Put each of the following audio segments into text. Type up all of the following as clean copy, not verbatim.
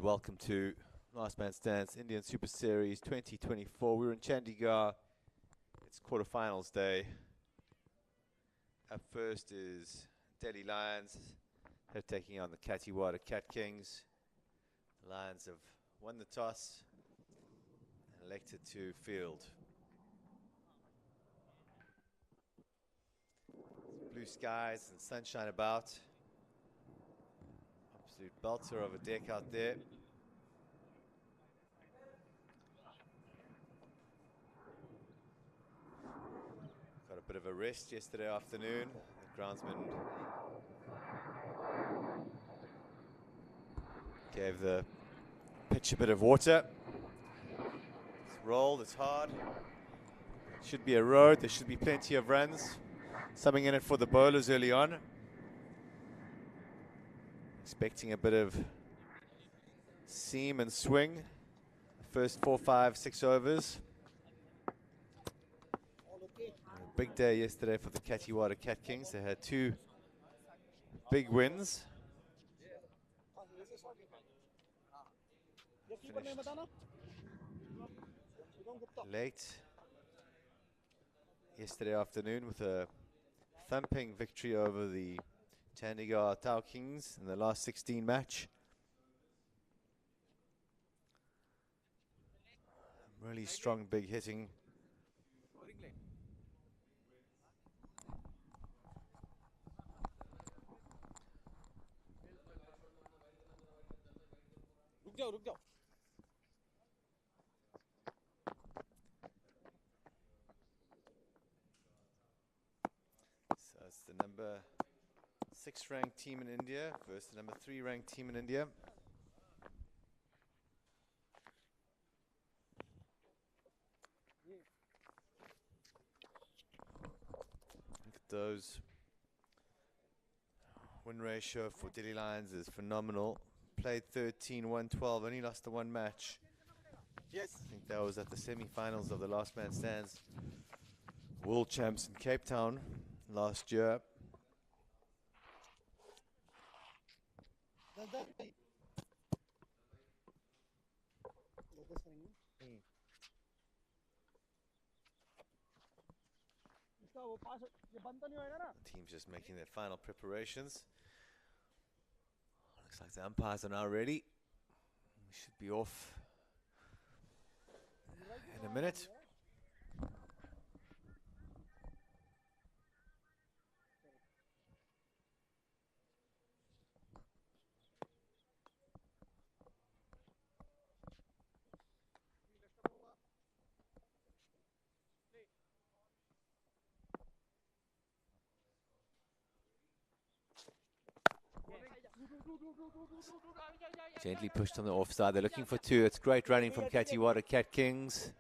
welcome to Last Man Stands Indian Super Series 2024. We're in Chandigarh. It's quarterfinals day. Up first is Delhi Lions. They're taking on the Kathiwada Cat Kings. The Lions have won the toss and elected to field. Blue skies and sunshine about. Absolute belter of a deck out there. Got a bit of a rest yesterday afternoon. The groundsman gave the pitch a bit of water. It's rolled, it's hard. Should be a road, there should be plenty of runs. Something in it for the bowlers early on. Expecting a bit of seam and swing. First 4, 5, 6 overs. A big day yesterday for the Kathiwada Cat Kings. They had 2 big wins. Finished late yesterday afternoon with a thumping victory over the Chandigarh Tau Kings in the last 16 match. Really strong, big hitting. So it's the number 6 ranked team in India versus the number 3 ranked team in India. Look at those. Win ratio for Delhi Lions is phenomenal. Played 13, won 12, only lost the 1 match. Yes. I think that was at the semi-finals of the Last Man Stands World Champs in Cape Town last year. The team's just making their final preparations. Looks like the umpires are now ready. We should be off in a minute. Gently pushed on the offside. They're looking for 2. It's great running from Kathiwada Cat Kings.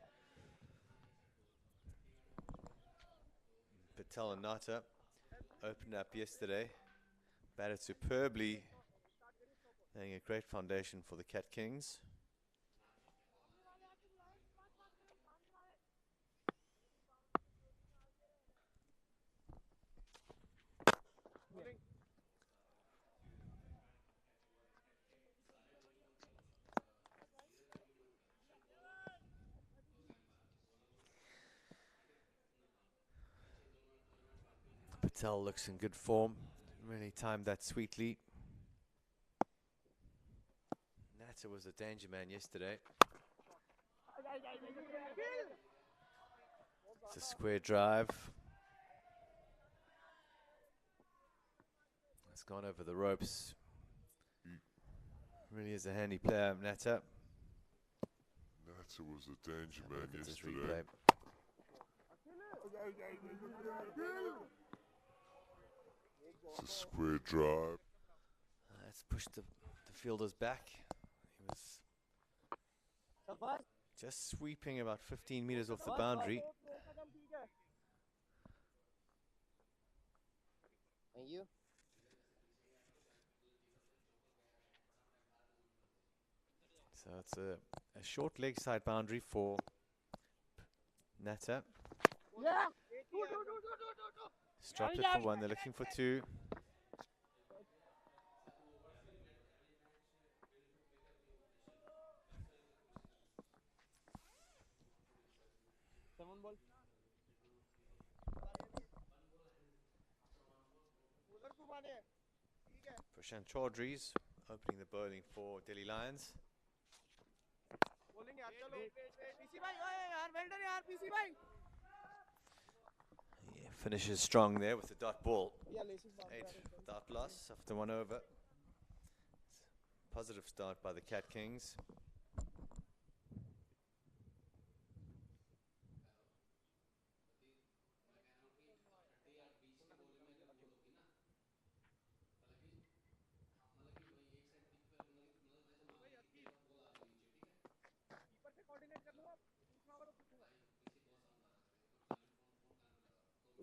Patel and Nata opened up yesterday. Batted superbly. Laying a great foundation for the Cat Kings. Patel looks in good form. Really timed that sweetly. Nata was a danger man yesterday. It's a square drive. It's gone over the ropes. Really is a handy player, Nata. Nata was a danger man yesterday. It's a square drive. Let's push the fielders back. He was just sweeping about 15 meters off the boundary. Thank you. So it's a short leg side boundary for Nata. Yeah. Dropped it for 1. They're looking for 2. Prashant Chaudhry's opening the bowling for Delhi Lions. Yeah, finishes strong there with the dot ball. 8 without loss after 1 over. Positive start by the Cat Kings.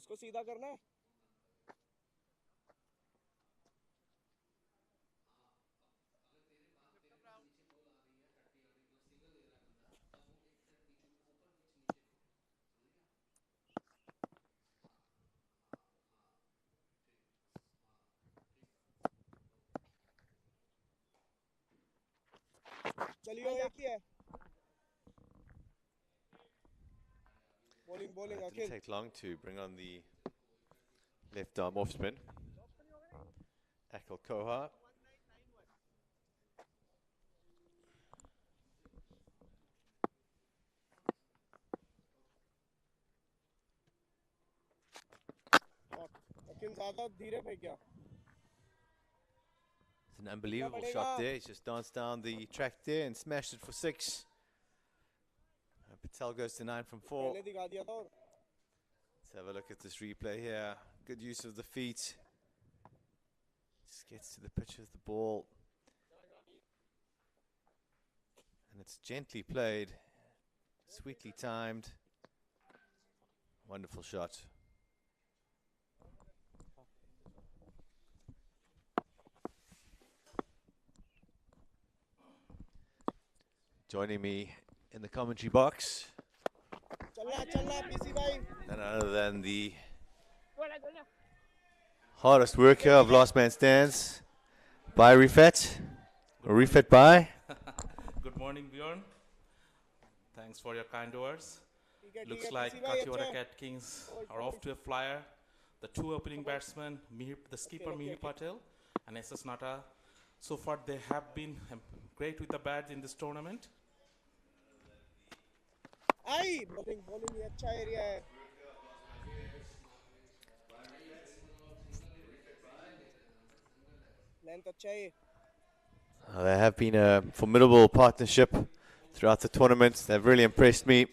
उसको सीधा करना है चलिए एक ही है bowling It didn't take long to bring on the left arm off spin. Akil Kohar. Akil ज़्यादा धीरे फेंका It's an unbelievable shot there. He's just danced down the track there and smashed it for 6. Patel goes to 9 from 4. पहले दिखा दिया था और Let's have a look at this replay here. Good use of the feet. Just gets to the pitch of the ball. And it's gently played. Sweetly timed. Wonderful shot. Joining me in the commentary box, none other than the hardest worker of Last Man Stands, by Rifat. Rifat by. Good morning, Bjorn. Thanks for your kind words. Looks like Kathiwada Cat Kings are off to a flyer. The two opening batsmen, the skipper Mihir Patel and SS Nata, so far they have been great with the bats in this tournament. I bowling ये अच्छा area है length अच्छा है They have been a formidable partnership throughout the tournament. They've really impressed me.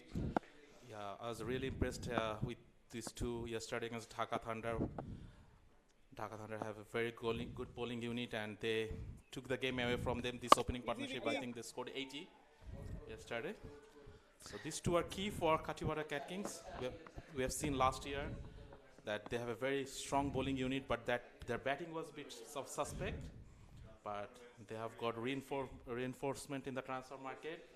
Yeah, I was really impressed with these two yesterday against Dhaka Thunder. Dhaka Thunder have a very good bowling unit and they took the game away from them. This opening partnership, I think they scored 80 yesterday. So these two are key for Kathiwada Cat Kings. We have seen last year that they have a very strong bowling unit, but that their batting was a bit suspect. But they have got reinforcement in the transfer market.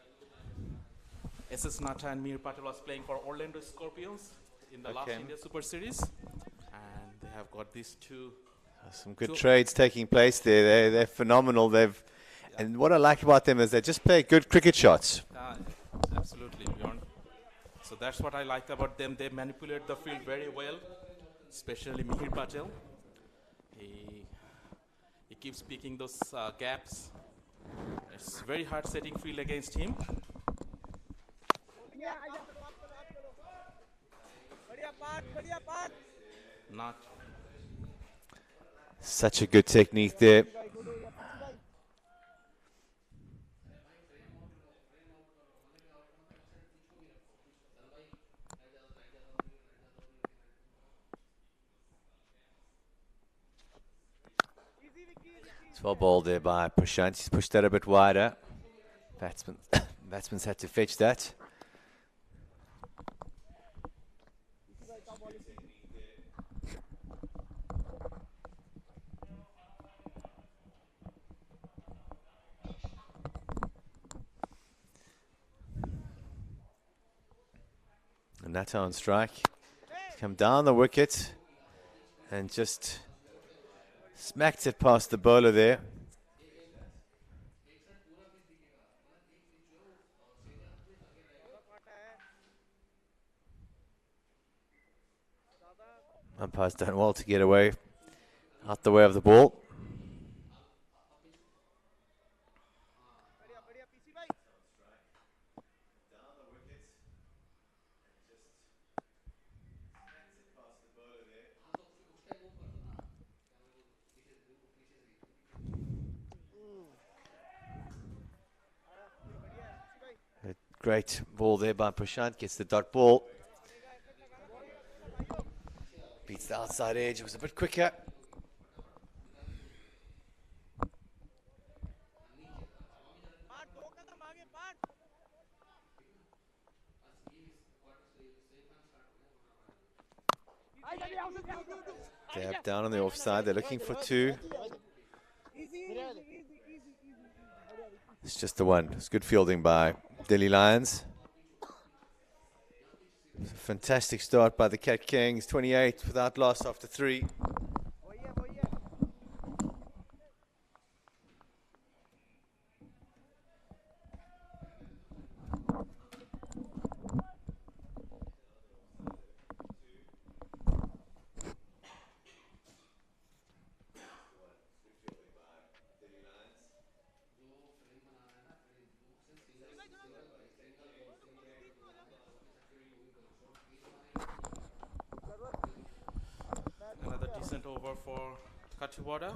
SS Nata and Mir Patel was playing for Orlando Scorpions in the last India Super Series, and they have got these two. Some good trades taking place there. They're phenomenal. And what I like about them is they just play good cricket shots. Absolutely, Bjorn. So that's what I like about them. They manipulate the field very well, especially Mihir Patel. He keeps picking those gaps. It's very hard setting field against him. Not such a good technique there. It's well bowled there by Prashant. He's pushed that a bit wider. Batsman's had to fetch that. And that's on strike. Come down the wicket and just smacked it past the bowler there. Umpire's done well to get away out the way of the ball. A great ball there by Prashant, gets the dot ball. Beats the outside edge, it was a bit quicker. Dab down on the offside, they're looking for two. It's just the one. It's good fielding by Delhi Lions. It's a fantastic start by the Cat Kings, 28 without loss after 3. Another decent over for Kathiwada.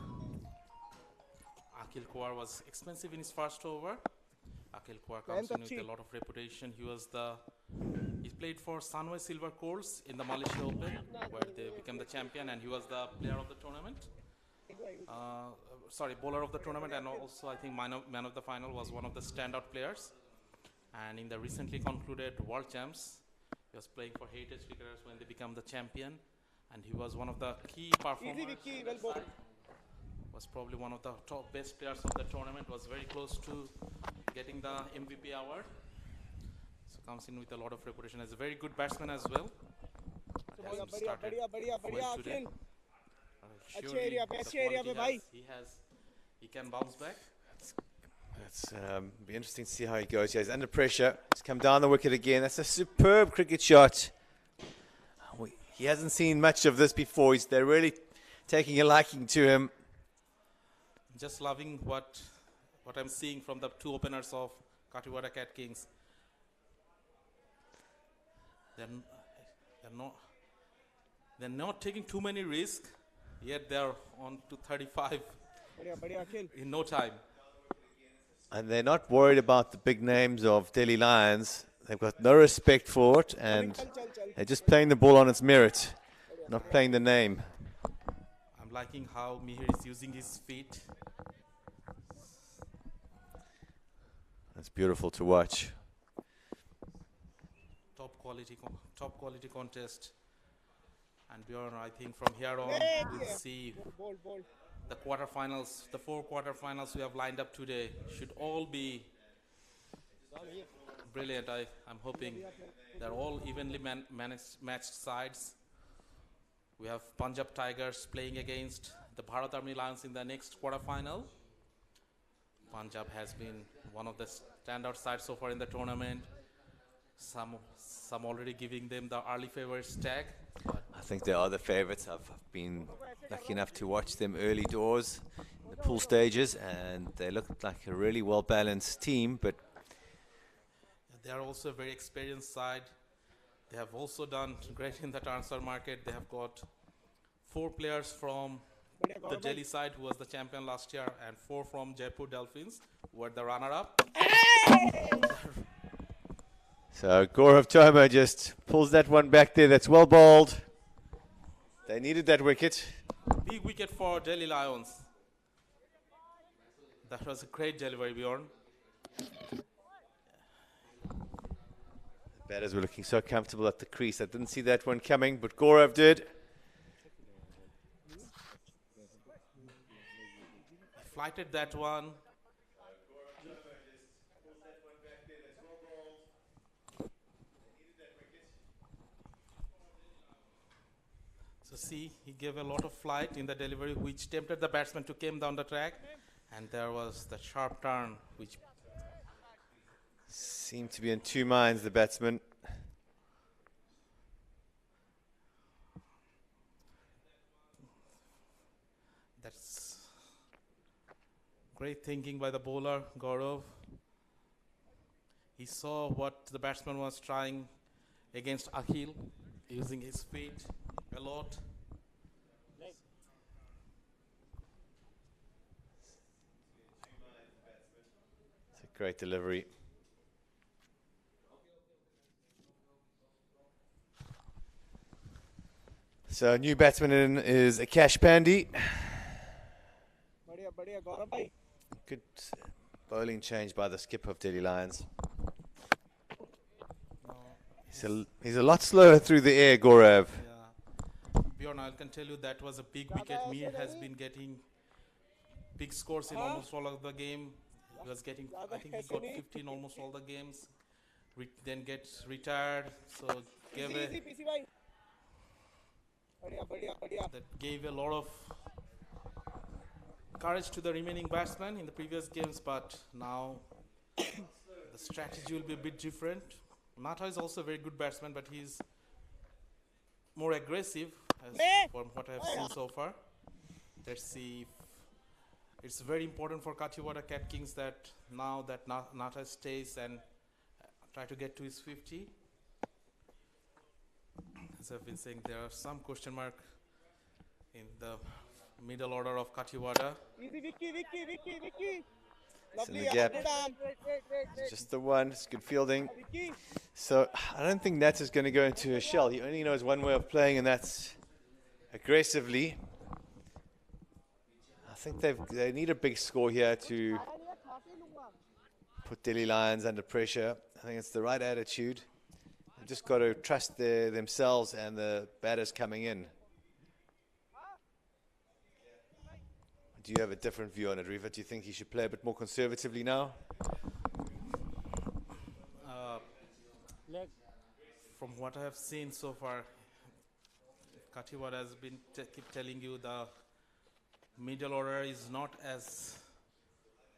Akil Kowar was expensive in his first over. Akil Kowar comes in with a lot of reputation. He played for Sunway Silver Course in the Malaysia Open, where they became the champion, and he was the player of the tournament. Bowler of the tournament, and also I think man of the final, was one of the standout players. And in the recently concluded World Champs, he was playing for Heritage Cricketers when they became the champion, and he was one of the key performers. Was probably one of the top best players of the tournament. Was very close to getting the MVP award. So comes in with a lot of reputation as a very good batsman as well. Hasn't started well today. Surely the quality he can bounce back. It's be interesting to see how he goes. Yeah, he's under pressure. He's come down the wicket again. That's a superb cricket shot. He hasn't seen much of this before. They're really taking a liking to him. Just loving what I'm seeing from the two openers of Kathiwada Cat Kings. They're not taking too many risks, yet they're on to 35 in no time. And they're not worried about the big names of Delhi Lions. They've got no respect for it, and they're just playing the ball on its merit, not playing the name. I'm liking how Mihir is using his feet. That's beautiful to watch. Top quality contest. And Bjorn, I think from here on we'll see the quarterfinals, the 4 quarterfinals we have lined up today should all be brilliant. I'm hoping they're all evenly matched sides. We have Punjab Tigers playing against the Bharat Army Lions in the next quarterfinal. Punjab has been one of the standout sides so far in the tournament. Some already giving them the early favorites tag. I think they are the favourites. I've been lucky enough to watch them early doors in the pool stages, and they look like a really well-balanced team. But they are also a very experienced side. They have also done great in the transfer market. They have got 4 players from the Delhi side, who was the champion last year, and 4 from Jaipur Dolphins, who were the runner-up. So Gaurav Toma just pulls that one back there. That's well bowled. They needed that wicket. Big wicket for Delhi Lions. That was a great delivery, Bjorn. The batters were looking so comfortable at the crease. I didn't see that one coming, but Gaurav did. Flighted that one. So see, he gave a lot of flight in the delivery, which tempted the batsman to come down the track, and there was the sharp turn, which seemed to be in two minds, the batsman. very thinking by the bowler, Gaurav. He saw what the batsman was trying against Akhil, using his feet a lot. It's a great delivery. So new batsman in is Akash Pandey. बढ़िया बढ़िया गौरव भाई Good bowling change by the skipper of Delhi Lions. He's a lot slower through the air, Gaurav. Yeah. Bjorn, I can tell you that was a big wicket. Mir has been getting big scores in almost all of the game. He was getting, I think he got 15 almost all the games. Then gets retired. So gave a, easy PC भाई बढ़िया बढ़िया बढ़िया that gave a lot of courage to the remaining batsmen in the previous games, but now the strategy will be a bit different. Mata is also a very good batsman, but he's more aggressive as from what I've seen so far. Let's see if it's very important for Kathiwada Cat Kings that now that Nata stays and try to get to his 50. As I've been saying, there are some question mark in the middle order of Kathiwada. Easy Vicky Vicky Vicky Vicky It's in lovely the gap. wait Just the one. It's good fielding. Vicky So I don't think Nat is going to go into a shell. He only knows one way of playing, and that's aggressively. I think they need a big score here to put Delhi Lions under pressure. I think it's the right attitude. They've just got to trust themselves and the batters coming in. Do you have a different view on it, Riva? Do you think he should play a bit more conservatively now? From what I have seen so far, Kathiwada has been keep telling you the middle order is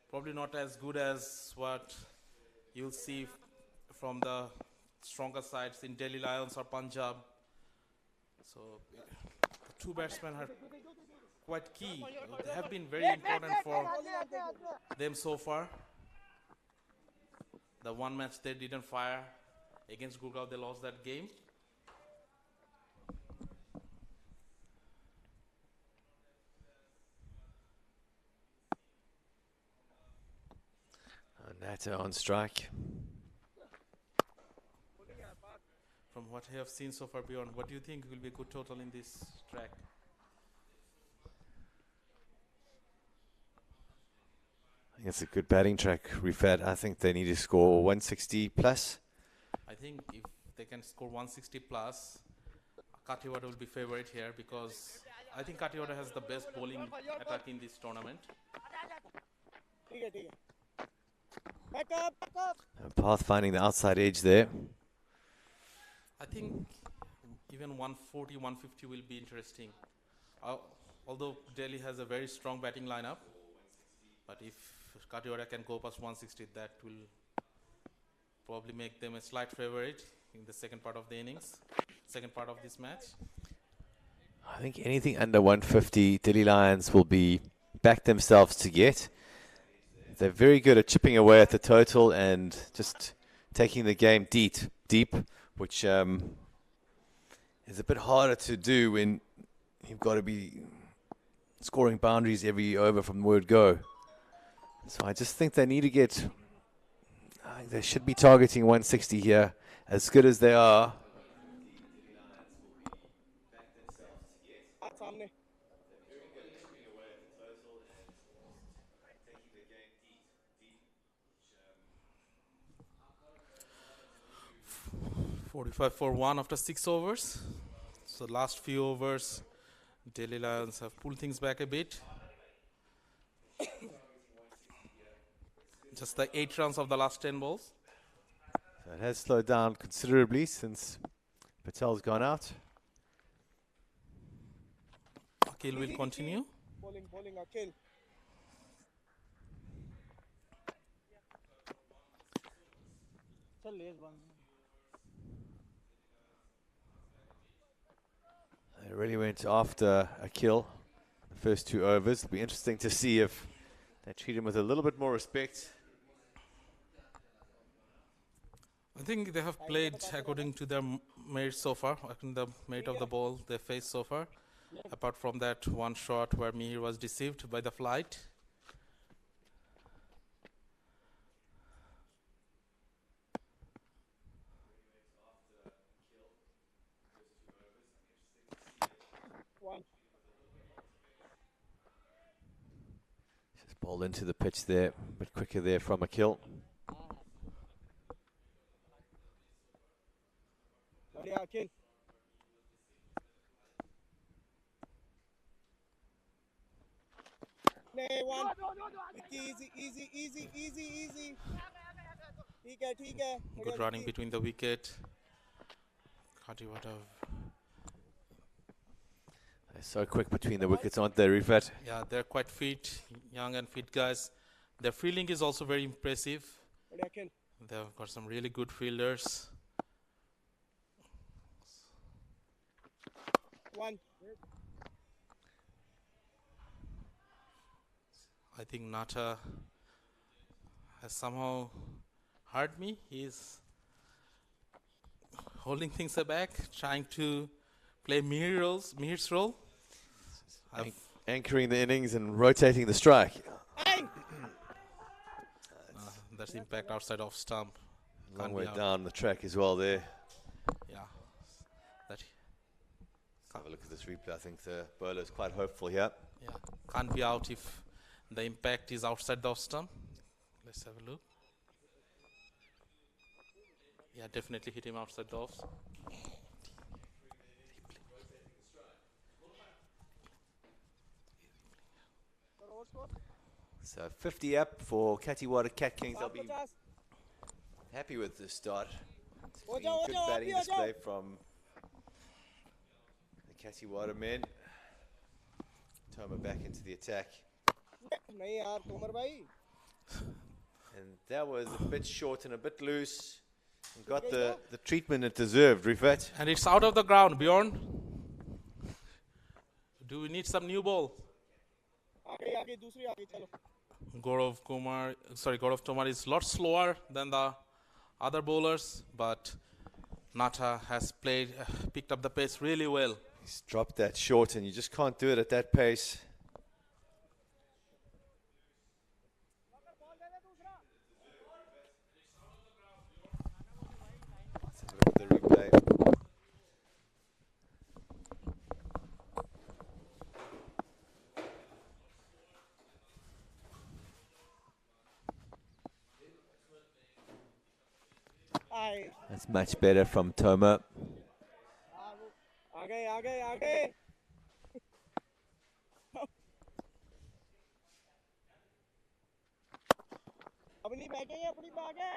probably not as good as what you'll see from the stronger sides in Delhi Lions or Punjab. So the two batsmen are quite key. They have been very important for them so far. The one match they didn't fire against Gurgaon, they lost that game. Nata on strike. From what I have seen so far, Bjorn, what do you think will be a good total in this track? I think it's a good batting track, Rifat. I think they need to score 160 plus. I think if they can score 160 plus, Kathiwada will be favorite here because I think Kathiwada has the best bowling attack in this tournament. ठीक है back up Path finding the outside edge there. I think even 140, 150 will be interesting. Although Delhi has a very strong batting lineup, but if Kathiwada can go past 160, that will probably make them a slight favorite in the second part of the innings, second part of this match. I think anything under 150, Delhi Lions will be back themselves to get. They're very good at chipping away at the total and just taking the game deep, which is a bit harder to do when you've got to be scoring boundaries every over from the word go. So I just think they need to get, I think they should be targeting 160 here. As good as they are, सामने 45 for 1 after 6 overs. So last few overs, Delhi Lions have pulled things back a bit. Just the 8 runs of the last 10 balls. so it has slowed down considerably since Patel's gone out. Akhil will continue. bowling Akhil They really went after Akhil the first 2 overs. It'll be interesting to see if They treat him with a little bit more respect. I think they have played according to their merit so far, according to the merit of the ball they faced so far. Apart from that one shot where Mihir was deceived by the flight. One. Just bowled into the pitch there, a bit quicker there from a kill. बढ़िया किल नहीं one easy ठीक है Good running between the wicket. Kathiwada. They're so quick between the wickets, aren't they, Rifat? Yeah, they're quite fit, young and fit guys. Their fielding is also very impressive. बढ़िया किल They've got some really good fielders. one I think Nata has somehow hurt me. He's holding things back, trying to play Mihir's role. Anchoring the innings and rotating the strike. That's impact outside of stump. Long Can't way be out. down the track as well there. Yeah. That, Let's have a look at this replay. I think the bowler's quite hopeful here. yeah. Can't be out if the impact is outside the off stump. Let's have a look. Yeah, definitely hit him outside the off. So 50 up for Kathiwada Cat Kings. They'll be 50 happy with this start. It's Ho been jao, ho good jao, batting abhi ho display jao. from the Kathiwada men. Toma back into the attack. नहीं यार तोमर भाई And that was a bit short and a bit loose. And got the treatment it deserved, Rifat. And it's out of the ground, Bjorn. Do we need some new ball? आगे दूसरी आगे चलो Gaurav Tomar is a lot slower than the other bowlers, but Nata has picked up the pace really well. He's dropped that short and you just can't do it at that pace. Let's have a look at the replay. आए That's much better from Toma. आगे अपनी batting है अपनी bag है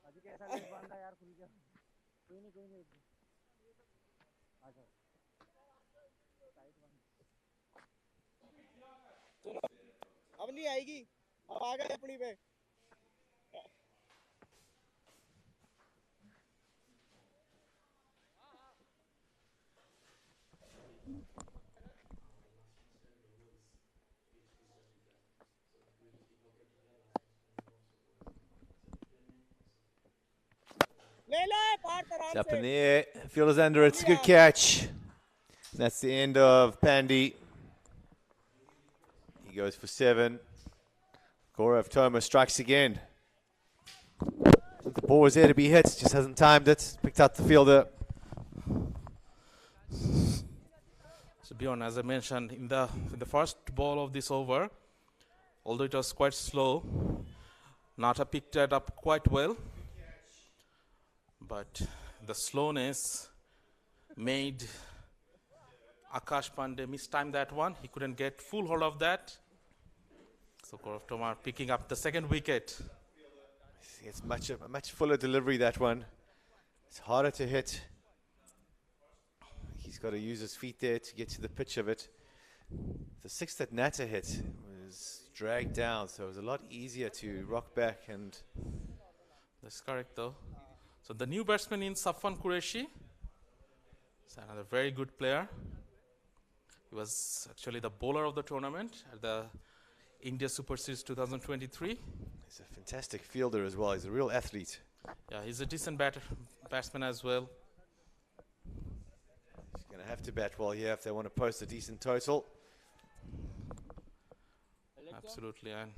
अभी कैसा leg बंदा यार खुल गया कोई नहीं आ जाओ चलो अब नहीं आएगी अब आ गए अपनी पे ले ले पार It's आराम up in से the air. Fielder's under it. It's a good catch. And that's the end of Pandey. He goes for 7. Gaurav Toma strikes again. The ball was there to be hit. Just hasn't timed it. Picked out the fielder. So Bjorn, as I mentioned, in the first ball of this over, although it was quite slow, Nata picked it up quite well. But the slowness made Akash Pandey mistime that one. He couldn't get full hold of that. So Gaurav Tomar picking up the second wicket. It's a much fuller delivery, that one. It's harder to hit. He's got to use his feet there to get to the pitch of it. The 6 that Nata hit was dragged down, so it was a lot easier to rock back. And That's correct, though. So the new batsman in Safwan Qureshi. He's another very good player. He was actually the bowler of the tournament at the India Super Series 2023. He's a fantastic fielder as well. He's a real athlete. Yeah, he's a decent batsman as well. He's going to have to bat well here if they want to post a decent total. Absolutely, and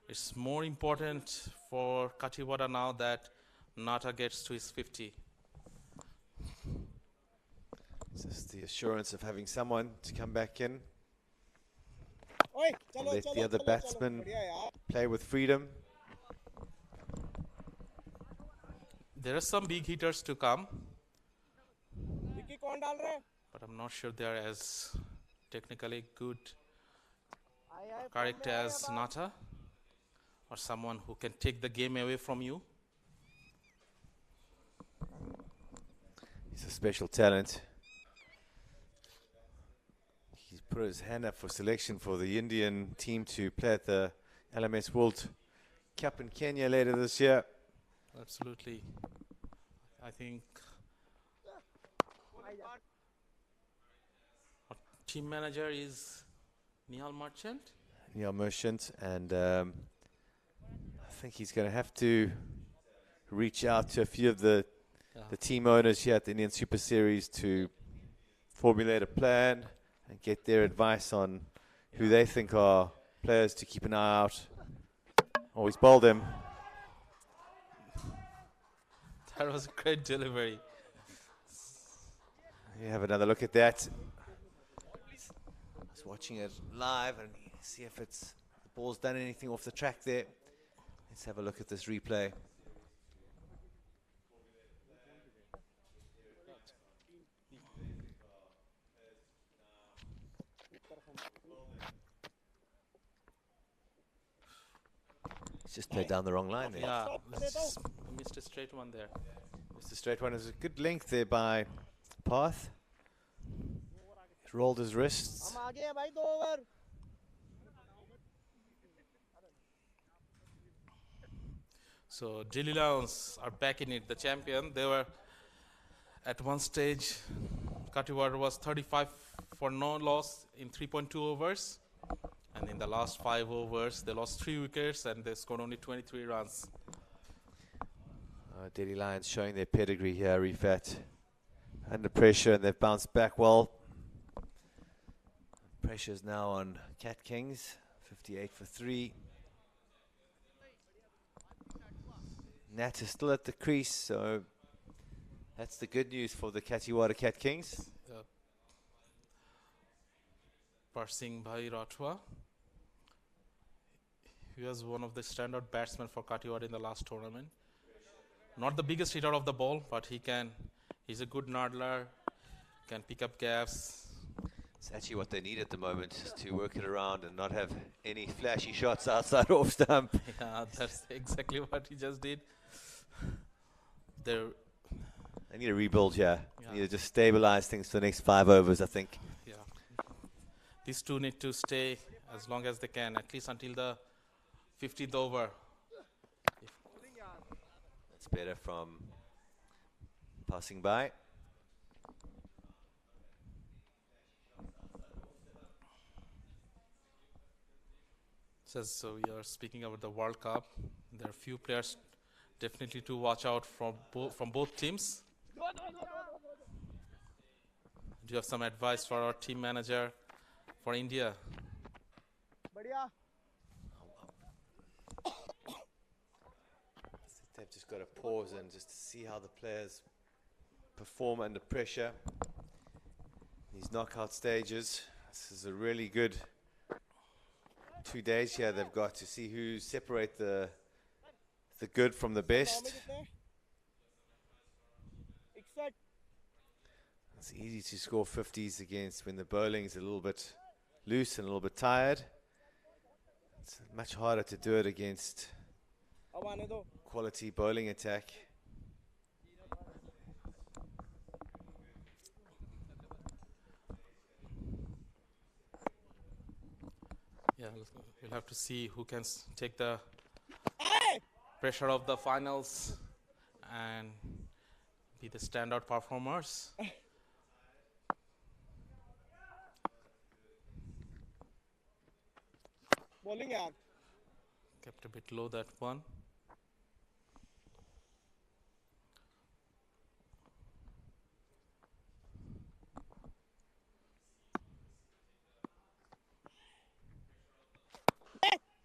it's more important for Kathiwada now that Nata gets to his 50. It's just the assurance of having someone to come back in. Oi, And let the other batsmen play with freedom. There are some big hitters to come, Vicky कौन डाल रहे हैं? but I'm not sure they are as technically good, आए correct as Nata, or someone who can take the game away from you. He's a special talent. He's put his hand up for selection for the Indian team to play at the LMS World Cup in Kenya later this year. Absolutely. I think our team manager is Nihal Merchant. Neil Merchant, and I think he's going to have to reach out to a few of the team owners here at the Indian Super Series to formulate a plan and get their advice on who they think are players to keep an eye out. Always bowled him. That was a great delivery. You have another look at that. I was watching it live and see if the ball's done anything off the track there. Let's have a look at this replay. He's just played down the wrong line there. Yeah, missed a straight one there. It's a straight one. There's a good length there by Path. He's rolled his wrists. हम आगे हैं भाई 2 over So Delhi Lions are back in it, the champion. They were at one stage, Kathiwada was 35 for no loss in 3.2 overs. And in the last 5 overs, they lost 3 wickets and they scored only 23 runs. Delhi Lions showing their pedigree here, Rifat. Under pressure, and they've bounced back well. Pressure's now on Cat Kings, 58 for 3. Nat is still at the crease, so that's the good news for the Kathiwada Cat Kings. Parsing Bhai Rathwa. He was one of the standout batsmen for Kathiwada in the last tournament. Not the biggest hitter of the ball, but he's a good noddler, can pick up gaps. It's actually what they need at the moment, is to work it around and not have any flashy shots outside off stump. Yeah, that's exactly what he just did. They need a rebuild here. Yeah. Need to just stabilize things for the next 5 overs, I think. Yeah. These two need to stay as long as they can, at least until the 50th over. That's better from passing by. So we are speaking about the World Cup. There are few players definitely to watch out from both teams. Do you have some advice for our team manager for India? बढ़िया They've just got to pause and just see how the players perform under pressure. These knockout stages. This is a really good 2 days here they've got to see who separate the good from the best. It's easy to score 50s against when the bowling is a little bit loose and a little bit tired. It's much harder to do it against quality bowling attack. Yeah, we'll have to see who can take the pressure of the finals and be the standout performers. Bowling यार Kept a bit low that one.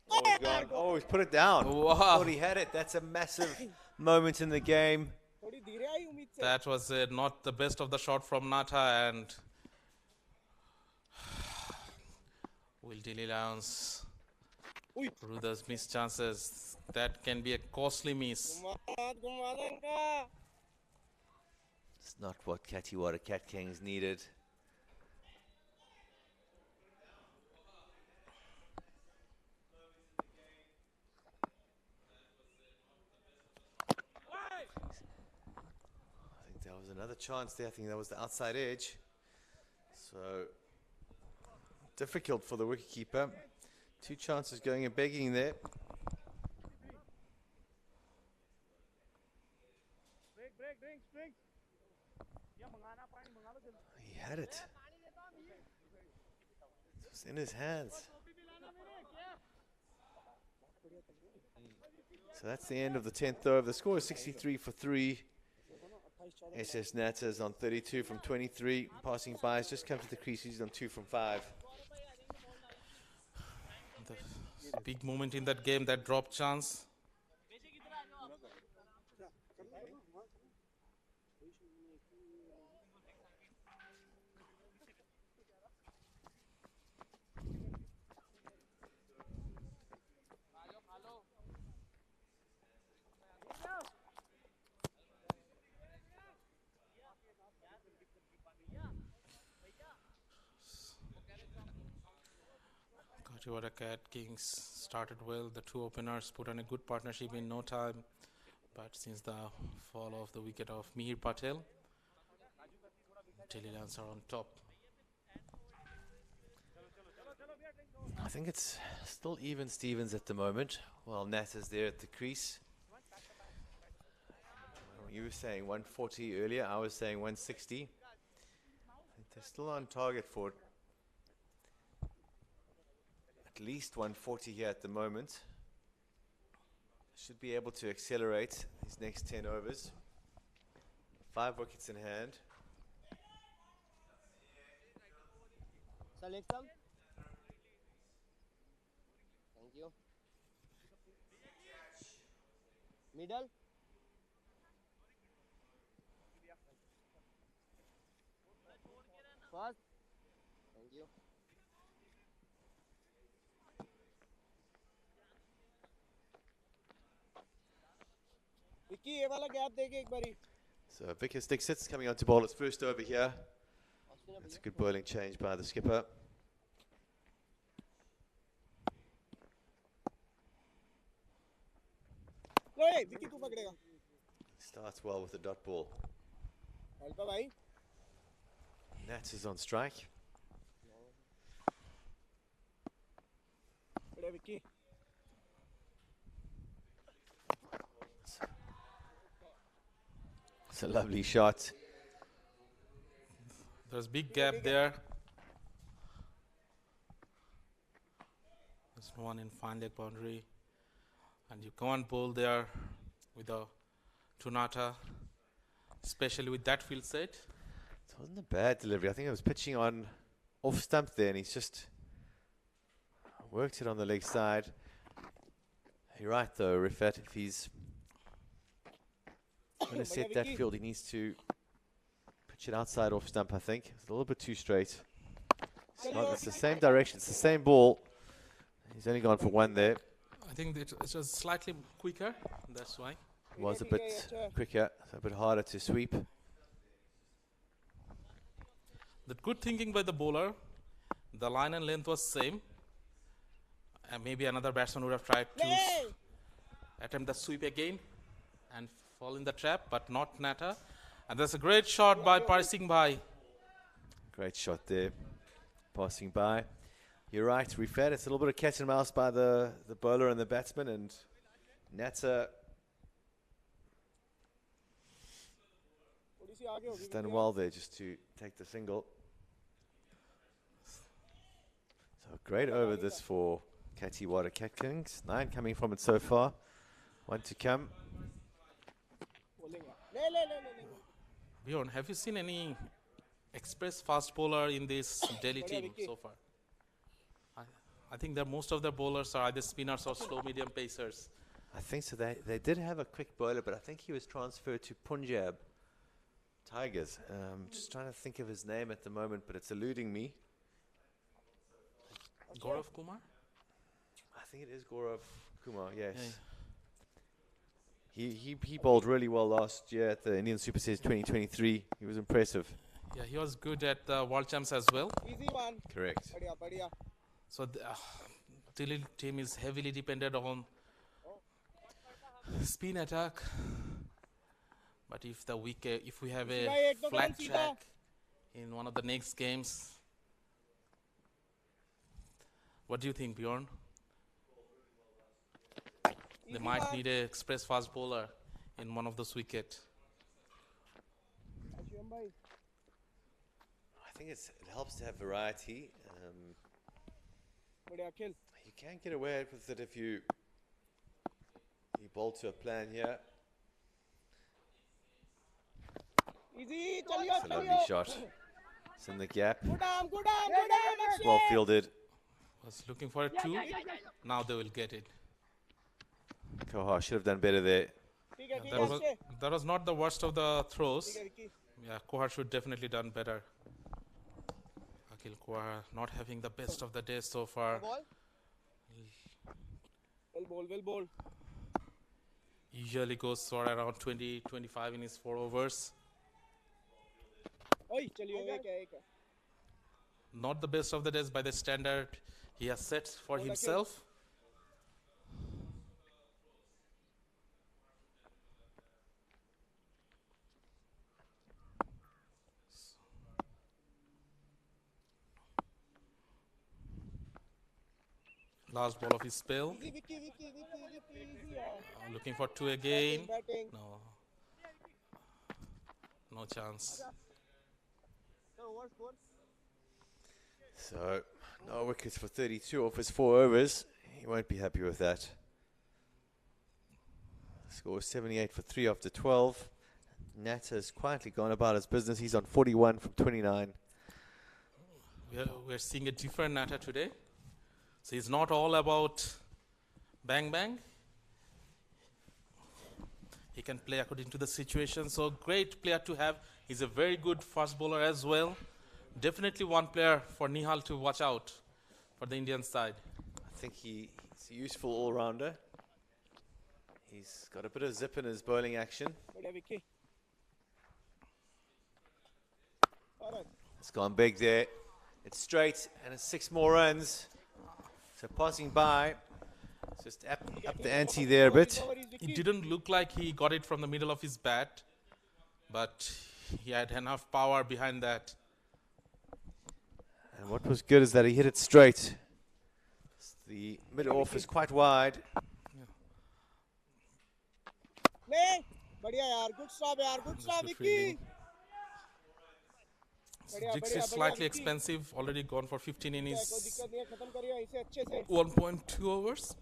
Oh, he's gone. Oh, he's put it down. Wow. Thought he had it. That's a massive moment in the game. थोड़ी धीरे आई उम्मीद से That was not the best of the shot from Nata, and Will Dilly Lowndes Ui. Rudha's missed chances. That can be a costly miss. घुमा दे इनका It's not what Kathiwada Cat Kings needed. I think there was another chance there. I think that was the outside edge. So difficult for the wicketkeeper. Two chances going and begging there. Break break drinks drinks या मंगाना पानी मंगा लो जल्दी He had it. It was in his hands. So that's the end of the 10th over. The score is 63 for 3. SS Natas on 32 from 23. Passing by has just come to the crease. He's on 2 from 5. The big moment in that game, that drop chance. Kathiwada Cat Kings started well. The two openers put on a good partnership in no time. But since the fall of the wicket of Mihir Patel, Delhi Lions are on top. I think it's still even Stevens at the moment. Well, Nat is there at the crease. You were saying 140 earlier. I was saying 160. I think they're still on target for at least 140 here at the moment. Should be able to accelerate these next 10 overs. 5 wickets in hand. Select some. Thank you. Middle. First. Thank you. Vicky ये वाला gap देके एक बारी So Vickers Dixit's coming on to bowl its first over here. That's a good bowling change by the skipper. ओए विक्की तू पकड़ेगा Starts well with the dot ball. Help भाई Nats is on strike. बड़े Vicky It's a lovely shot. There's big gap there. There's no one in fine leg boundary. And you can't bowl there with a Tunata, especially with that field set. It wasn't a bad delivery. I think it was pitching on off stump there, and he's just worked it on the leg side. You're right though, Rifat. If he's going to set that field, he needs to pitch it outside off stump, I think. It's a little bit too straight. It's the same direction. It's the same ball. He's only gone for one there. I think it was slightly quicker, that's why. Was a bit quicker, so a bit harder to sweep. The good thinking by the bowler, the line and length was same. And maybe another batsman would have tried to attempt the sweep again and fall in the trap, but not Nata. And that's a great shot by Parsing Bhai. Great shot there, passing by. You're right, Rifat. It's a little bit of cat and mouse by the bowler and the batsman, and Nata थोड़ी सी आगे has होगी done well there just to take the single. So great over this for Kathiwada Cat Kings. 9 coming from it so far. 1 to come. Bowling है. ले. Bjorn, have you seen any express fast bowler in this Delhi Badhiya, team Vicky. so far? I think that most of the bowlers are either spinners or slow medium pacers. I think so. They did have a quick bowler, but I think he was transferred to Punjab Tigers. Just trying to think of his name at the moment, but it's eluding me. Gaurav Kumar? I think it is Gaurav Kumar, yes. Yeah. He bowled really well last year at the Indian Super Series 2023. He was impressive. Yeah, he was good at the World Champs as well. Easy one. Correct. बढ़िया. So the Delhi team is heavily dependent on spin attack. But if we have a Right, no flat run, track in one of the next games, what do you think, Bjorn? They Easy might one. need a express fast bowler in one of those wickets. Ashwin bhai. I think it helps to have variety. बढ़िया खेल. You can get away with it if you bowl to a plan here. Easy. It's a lovely shot. It's in the gap. Good arm. Well fielded. Was looking for a 2. Now they will get it. Kohar should have done better there. ठीक है. That was not the worst of the throws. ठीक है Vicky. Yeah, Kohar should definitely done better. Akhil Kohar not having the best of the day so far. Ball. Well ball. Usually goes for around 20-25 in his 4 overs. ओए चलिए एक है. Not the best of the days by the standard he has set for Ball himself. Last ball of his spell. Easy Vicky. Easy. Looking for 2 again. Batting. No chance. So what score? So, no wickets for 32 off his 4 overs. He won't be happy with that. Score 78 for 3 after 12. Nat has quietly gone about his business. He's on 41 from 29. We're seeing a different Nata today. So it's not all about bang. He can play according to the situation. So great player to have. He's a very good fast bowler as well. Definitely one player for Nihal to watch out for the Indian side. I think he's a useful all-rounder. He's got a bit of zip in his bowling action. बढ़िया Vicky. Alright. It's gone big there. It's straight and it's 6 more runs. So passing by, just up the ante there a bit. It didn't look like he got it from the middle of his bat, but he had enough power behind that. And what was good is that he hit it straight. The mid-off is quite wide. ले बढ़िया यार. Good stop यार. Good stop good Vicky. fielding. बढ़िया, Jigs बढ़िया, is slightly बढ़िया, Vicky. expensive, already gone for 15 in कोई his दिक्कत नहीं है. खत्म करिए इसे अच्छे से. 1.2 overs.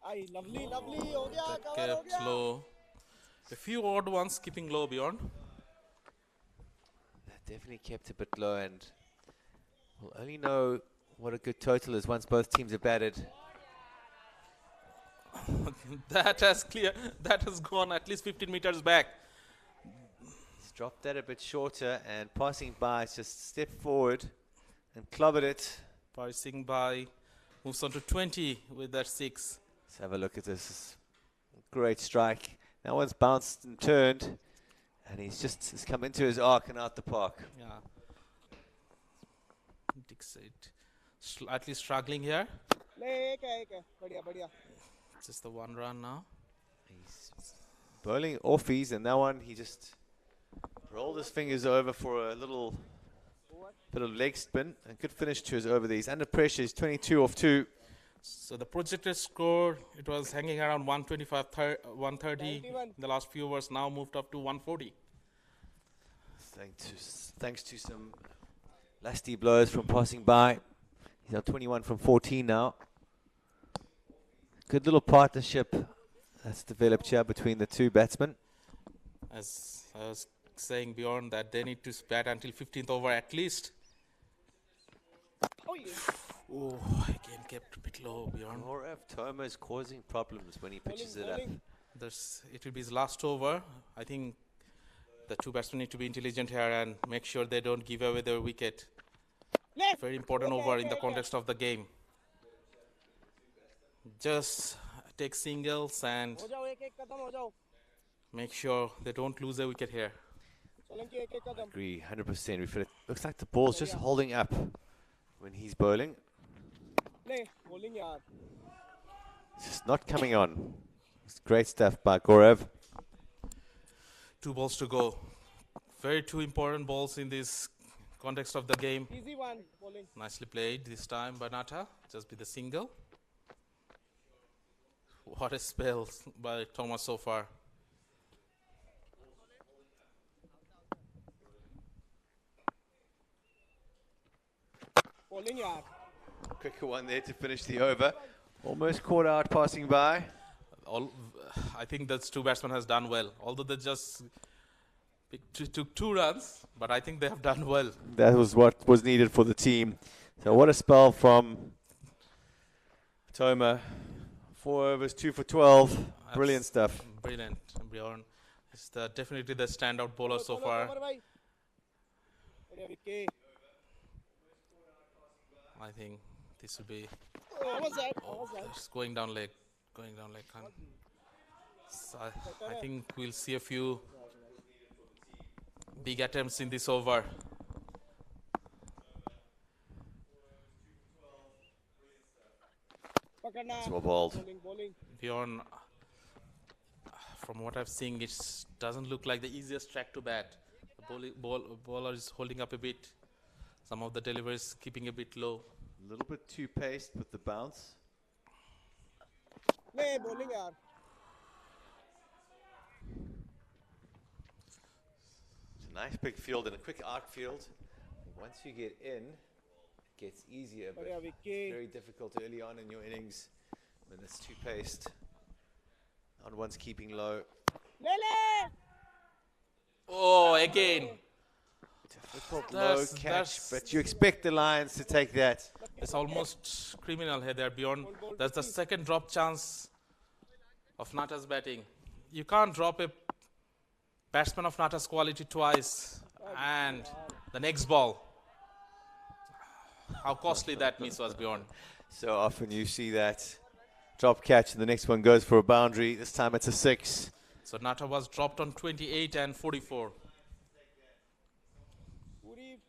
आई lovely हो गया. That Cover हो kept गया. low. A few odd ones keeping low beyond. That definitely kept a bit low, and we'll only know what a good total is once both teams are batted. That has gone at least 15 meters back. He's dropped that a bit shorter, and passing by, it's just stepped forward and clobbered it. Passing by, moves on to 20 with that 6. Let's have a look at this. Great strike. That one's bounced and turned, and he's come into his arc and out the park. Yeah. Dixit slightly struggling here. ले एक है. बढ़िया. Just the 1 run now. He's bowling offies, and that one he just rolled his fingers over for a little bit of leg spin, and good finish to his over there. He's under pressure. He's 22 off 2. So the projected score, it was hanging around 125, 130 in the last few overs, now moved up to 140. Thanks to some Lusty blows from passing by. He's on 21 from 14 now. Good little partnership that's developed here between the two batsmen. As I was saying beyond that, they need to bat until 15th over at least. Oh, yeah. Oh, again kept a bit low beyond. Or if Toma is causing problems when he pitches it up. Bowling. It will be his last over. I think the two batsmen need to be intelligent here and make sure they don't give away their wicket. Left. Very important Okay, over in okay, the context of the game. Just take singles and हो जाओ एक-एक कदम हो जाओ make sure they don't lose a wicket here. Solanki एक-एक कदम Agree, 100%. We feel it looks like the ball's just holding up when he's bowling. नहीं bowling यार It's just not coming on. It's great stuff by Gaurav. 2 balls to go. Very two important balls in this context of the game. easy one bowling Nicely played this time by Nata. Just be the single. What a spell by Thomas so far. bowling यार Quicker one there to finish the over. Almost caught out passing by. I think those two batsmen has done well. Although they just took 2 runs, but I think they have done well. That was what was needed for the team. So what a spell from Toma. 4 overs, 2 for 12. Brilliant stuff. Brilliant, Bjorn. It's definitely the standout bowler so far. कमर भाई बढ़िया wicket I think this will be. how was that It's going down leg. Khan. So I think we'll see a few big attempts in this over. पकड़ना It's well bowled. bowling Bjorn, from what I've seen, it doesn't look like the easiest track to bat. The bowler is holding up a bit. Some of the deliveries keeping a bit low. A little bit too paced with the bounce. नहीं bowling यार It's a nice big field and a quick outfield. Once you get in, it gets easier, but बढ़िया wicket very difficult early on in your innings when it's too paced. And one's keeping low. ले ले Oh, again. Difficult low That's- catch, that's- but you expect the Lions to take that. It's almost criminal here. They're beyond. That's the second drop chance of Nata's batting. You can't drop a batsman of Nata's quality twice. And the next ball. How costly that miss was beyond. So often you see that drop catch and the next one goes for a boundary. This time it's a 6. So Nata was dropped on 28 and 44. पूरी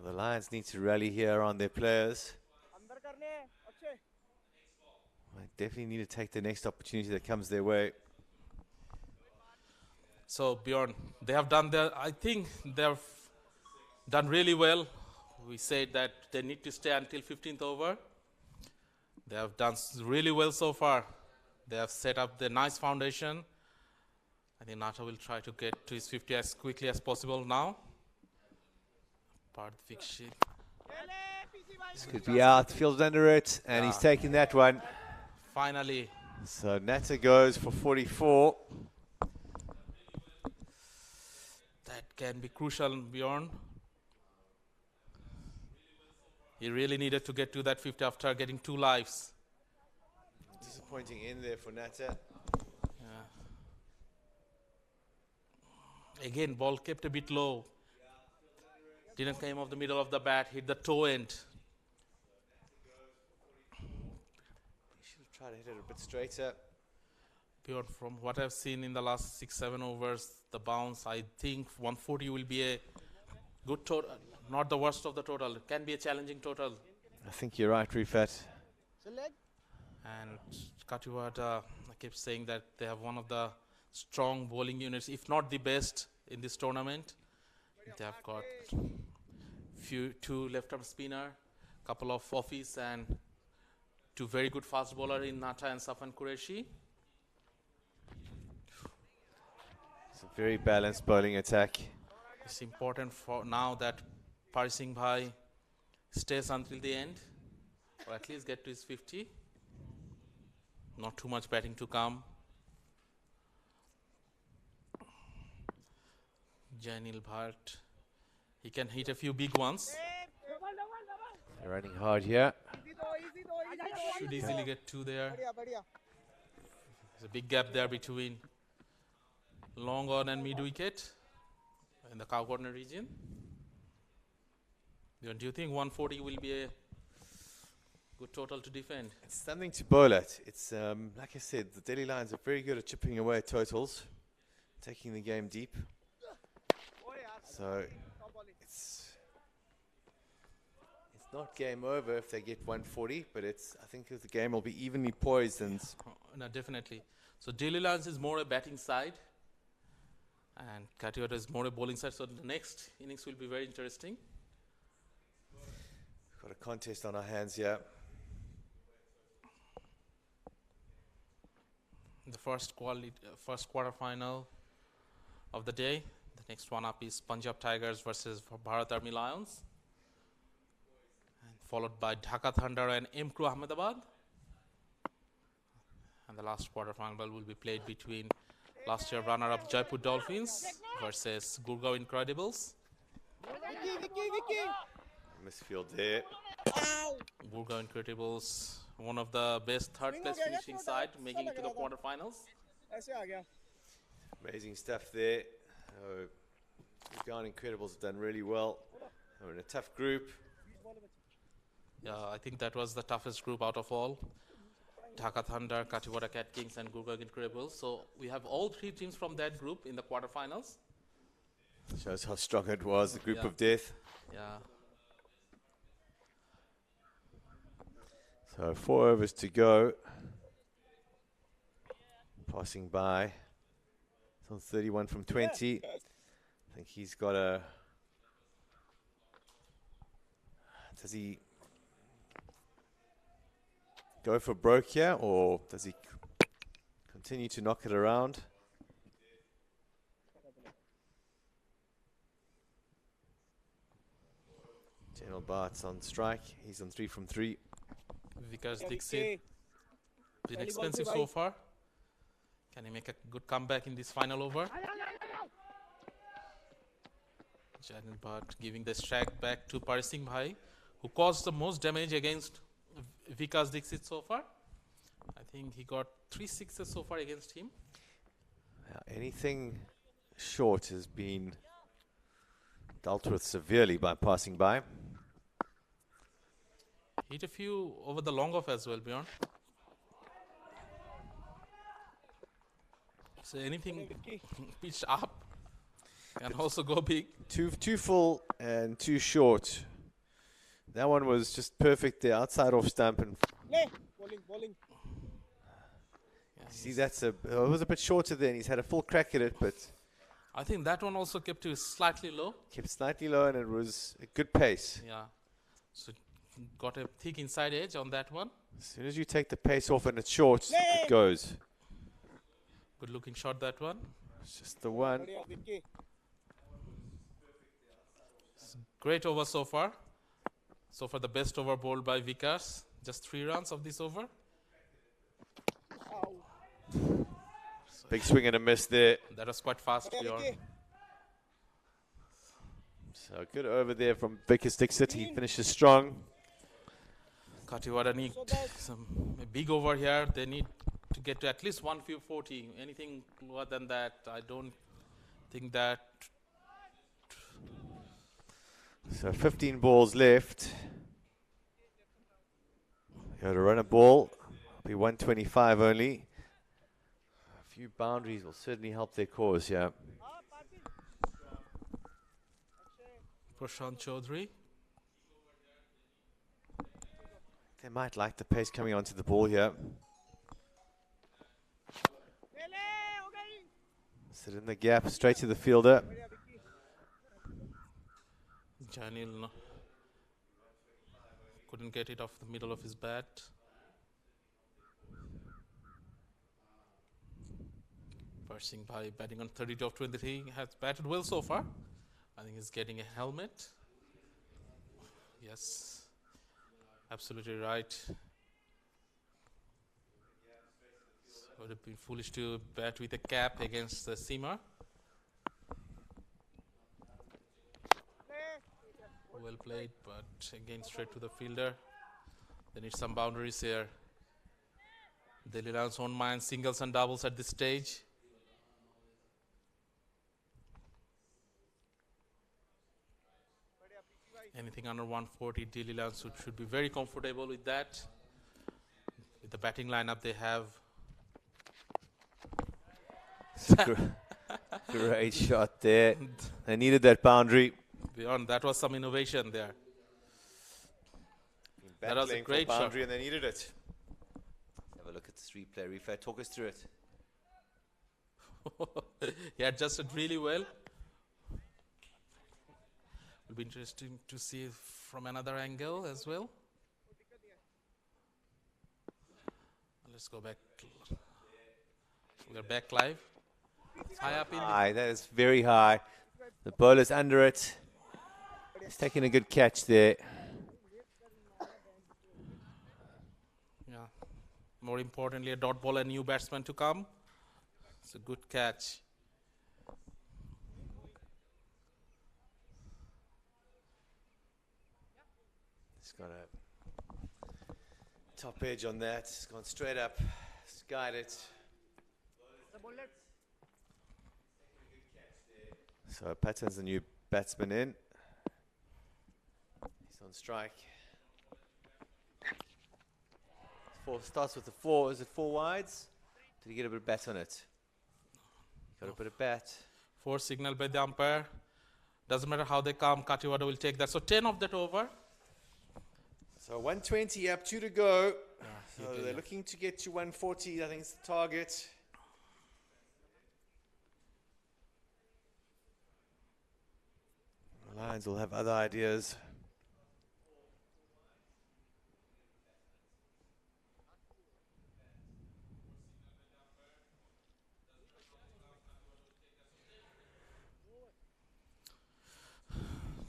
The Lions need to rally here on their players. अंदर करने अच्छे They definitely need to take the next opportunity that comes their way. So beyond, they have done I think they've done really well. We said that they need to stay until 15th over. They have done really well so far. They have set up the nice foundation. I think Nata will try to get to his 50 as quickly as possible now. Part fixing. ले ले पीछे भाई This could be out, fields under it, and he's taking that one. Finally, So Nata goes for 44. that can be crucial beyond. He really needed to get to that 50 after getting 2 lives. Disappointing in there for Nata. Again, ball kept a bit low. Didn't come off the middle of the bat, hit the toe end. He should have tried to hit it a bit straighter. Beyond from what I've seen in the last 6-7 overs, the bounce, I think 140 will be a good total, not the worst of the total. It can be a challenging total. I think you're right, Rifat. select And Kathiwada, I keep saying that they have one of the strong bowling units, if not the best in this tournament. They have got 2 left-arm spinner, couple of offies, and 2 very good fast bowler in Nata and Safan Qureshi. It's a very balanced bowling attack. It's important for now that Parsing Bhai stays until the end, or at least get to his 50. Not too much batting to come. Janil Bhatt, he can hit a few big ones. They're running hard here. Should easily get 2 there. बढ़िया बढ़िया There's a big gap there between long on and mid wicket in the cow corner region. Do you think 140 will be a good total to defend? It's something to bowl at. It's like I said, the Delhi Lions are very good at chipping away at totals, taking the game deep. So it's not game over if they get 140, but I think the game will be evenly poised and No, definitely. So Delhi Lions is more a batting side, and Kathiwada is more a bowling side. So the next innings will be very interesting. got a contest on our hands here. The first quarter final of the day. The next one up is Punjab Tigers versus Bharat Army Lions, and followed by Dhaka Thunder and M Crew Ahmedabad. And the last quarter final will be played between last year runner-up Jaipur Dolphins versus Gurgaon Incredibles. Vicky Misfield there. Gurgaon Incredibles, one of the best third-place finishing side, making it to the quarterfinals. ऐसे आ गया Amazing stuff there. Gurgaon Incredibles have done really well. They're in a tough group. Yeah, I think that was the toughest group out of all. Dhaka Thunder, Kathiwada Cat Kings and Gurgaon Incredibles. So we have all 3 teams from that group in the quarterfinals. Shows how strong it was, the group Yeah. of death. Yeah. So 4 overs to go. Passing by. It's on 31 from 20. I think he's got a... Does he go for broke here, or does he continue to knock it around? General Bart's on strike. He's on 3 from 3. Vikas Dixit, been expensive so far. Can he make a good comeback in this final over? Janil Bhatt giving the strike back to Parsing Bhai, who caused the most damage against Vikas Dixit so far. I think he got 3 sixes so far against him. Anything short has been dealt with severely by Passing By. Hit a few over the long off as well, Bjorn. So anything pitched up can also go big. Too full and too short. That one was just perfect there, outside off stump, and ले bowling Yeah, see it was a bit shorter there, and he's had a full crack at it, but I think that one also kept it slightly low. kept slightly low, and it was a good pace. Yeah. So got a thick inside edge on that one. As soon as you take the pace off and it's short, it goes. Good looking shot, that one. It's just the one. बढ़िया Vicky Great over so far. So far the best over bowled by Vikas. Just 3 runs of this over. Big swing and a miss there. That was quite fast, बढ़िया Bjorn. Vicky So good over there from Vikas Dixit. He finishes strong. Kathiwada need a big over here. They need to get to at least 140. Anything lower than that, I don't think that. So 15 balls left. Got to run a ball. Be 125 only. A few boundaries will certainly help their cause, yeah. Prashant Chaudhary. They might like the pace coming onto the ball here. ले ले हो गई Sit in the gap, straight to the fielder. बढ़िया Vicky Janil couldn't get it off the middle of his bat. Pershing by batting on 32 of 23 has batted well so far. I think he's getting a helmet. Yes, absolutely right. So it would have been foolish to bat with a cap against the seamer. Well played, but again straight to the fielder. They need some boundaries here. Delhi Lions won't mind singles and doubles at this stage. Anything under 140, Delhi Lions should be very comfortable with that. With the batting lineup they have. Great shot there. They needed that boundary. Beyond that was some innovation there. That was a Battling great for shot. boundary, and they needed it. Have a look at this replay. Replay, talk us through it. He adjusted really well. Will be interesting to see from another angle as well. Let's go back. We are back live. It's high up in the High, that is very high. The bowler's under it. He's taking a good catch there. yeah. More importantly, a dot ball and new batsman to come. It's a good catch. He's got a top edge on that. He's gone straight up. Skied it. So Patton's the new batsman in. He's on strike. Starts with the four. Is it four wides? Did he get a bit of bat on it? Got a bit of bat. 4 signal by the umpire. Doesn't matter how they come, Kathiwada will take that. So 10 of that over. So 120 up, 2 to go. So okay, they're yeah. looking to get to 140. I think it's the target. The Lions will have other ideas.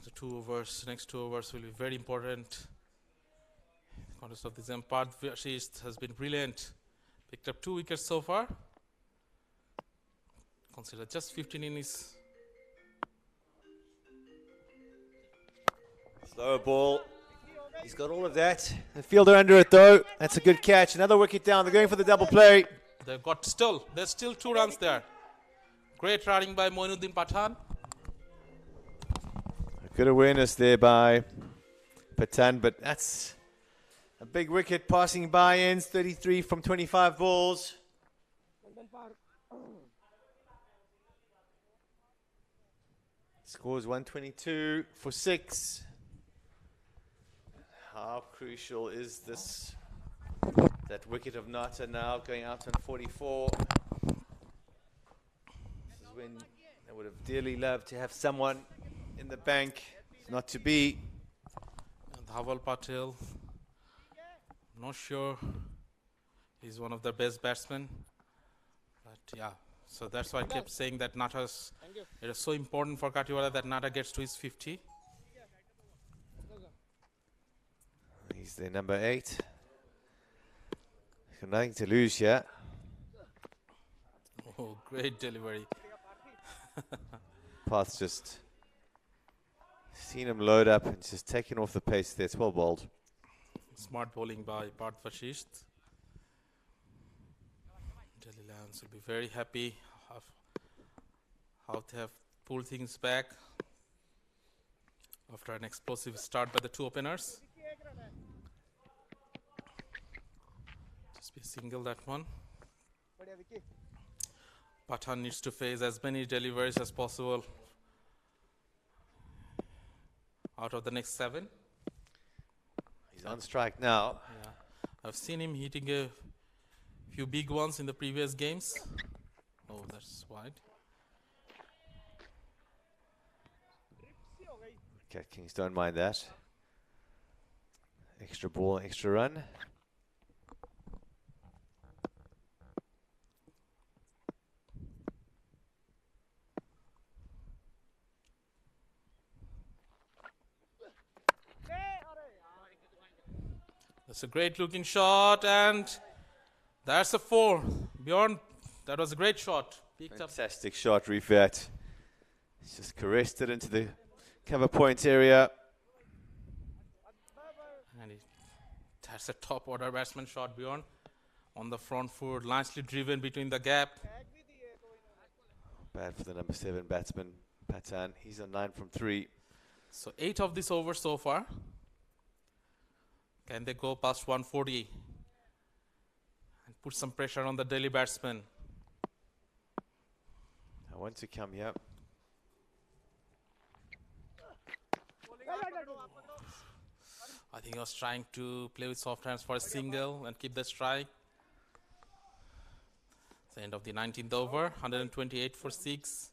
The 2 overs, next 2 overs will be very important. Contest of this Part has been brilliant. Picked up 2 wickets so far. Consider just 15 innings. Slower ball. He's got all of that. The fielder under it though. That's a good catch. Another wicket down. They're going for the double play. There's still 2 runs there. Great running by Moinuddin Pathan. Good awareness there by Patan, but that's a big wicket passing by ends. 33 from 25 balls. Scores 122 for 6. How crucial is this? That wicket of Nata now going out on 44. This is when they would have dearly loved to have someone in the bank. Not to be. And Dhaval Patel. Not sure he's one of the best batsmen. But yeah, so that's why I kept saying that it is so important for Kathiwada that Nata gets to his 50. He's the number 8. Got nothing to lose here. Oh, great delivery. Path's just seen him load up and just taken off the pace there. It's well bowled. Smart bowling by Parth Vashisht. Delhi Lions will be very happy of how they have pulled things back after an explosive start by the 2 openers. Just be a single that one. Pathan needs to face as many deliveries as possible out of the next 7. He's on strike now. Yeah, I've seen him hitting a few big ones in the previous games. Oh, that's wide. Cat Kings don't mind that. Extra ball, extra run. That's a great looking shot, and that's a 4. Bjorn, that was a great shot. Picked up. Fantastic shot, Rifat. He's just caressed it into the cover point area. And that's a top order batsman shot, Bjorn. On the front foot, nicely driven between the gap. Bad for the number 7 batsman, Patan. He's on 9 from 3. So 8 of this over so far. Can they go past 140 and put some pressure on the Delhi batsman? I want to come here. I think he was trying to play with soft hands for a single and keep the strike. It's the end of the 19th over, 128 for 6.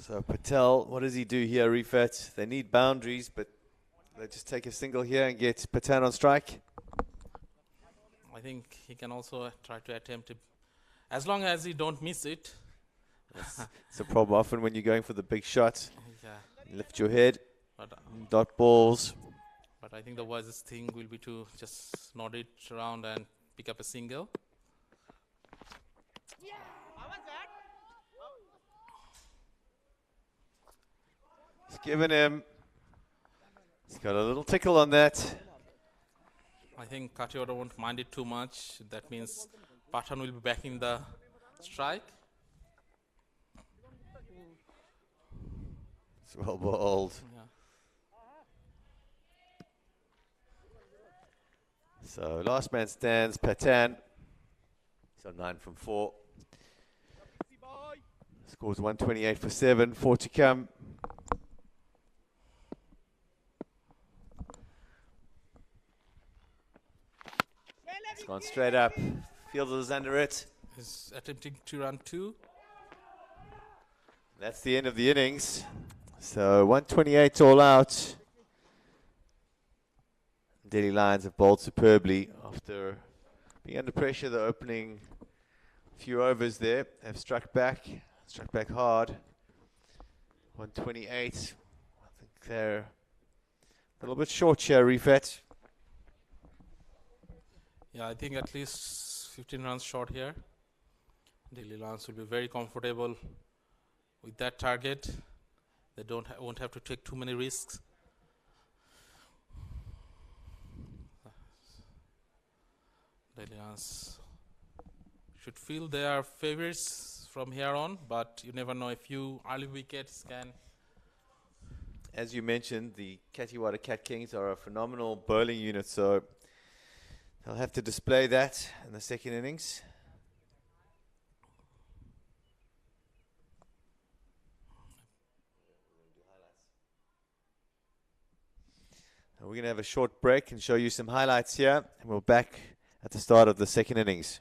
So Patel, what does he do here, Rifat? They need boundaries, but they just take a single here and get Patan on strike. I think he can also try to attempt it, as long as he don't miss it. It's a problem often when you're going for the big shot. Yeah, You lift your head, but dot balls. I think the wisest thing will be to just nod it around and pick up a single. He's given him. He's got a little tickle on that. I think Kathiwada won't mind it too much. That means Pathan will be back in the strike. It's well bowled. Yeah. So last man stands, Patan. He's on 9 from 4. Scores 128 for 7, 4 to come. It's gone straight up. Fielder's under it. He's attempting to run 2. That's the end of the innings. So 128 all out. Delhi Lions have bowled superbly after being under pressure the opening few overs there. They've struck back hard. 128. I think they're a little bit short here, Rifat. Yeah, I think at least 15 runs short here. Delhi Lions will be very comfortable with that target. They won't have to take too many risks. Delhi Lions should feel they are favorites from here on, but you never know, a few early wickets can. As you mentioned, the Kathiwada Cat Kings are a phenomenal bowling unit, so they'll have to display that in the second innings. We're going to have a short break and show you some highlights here, and we're back at the start of the second innings.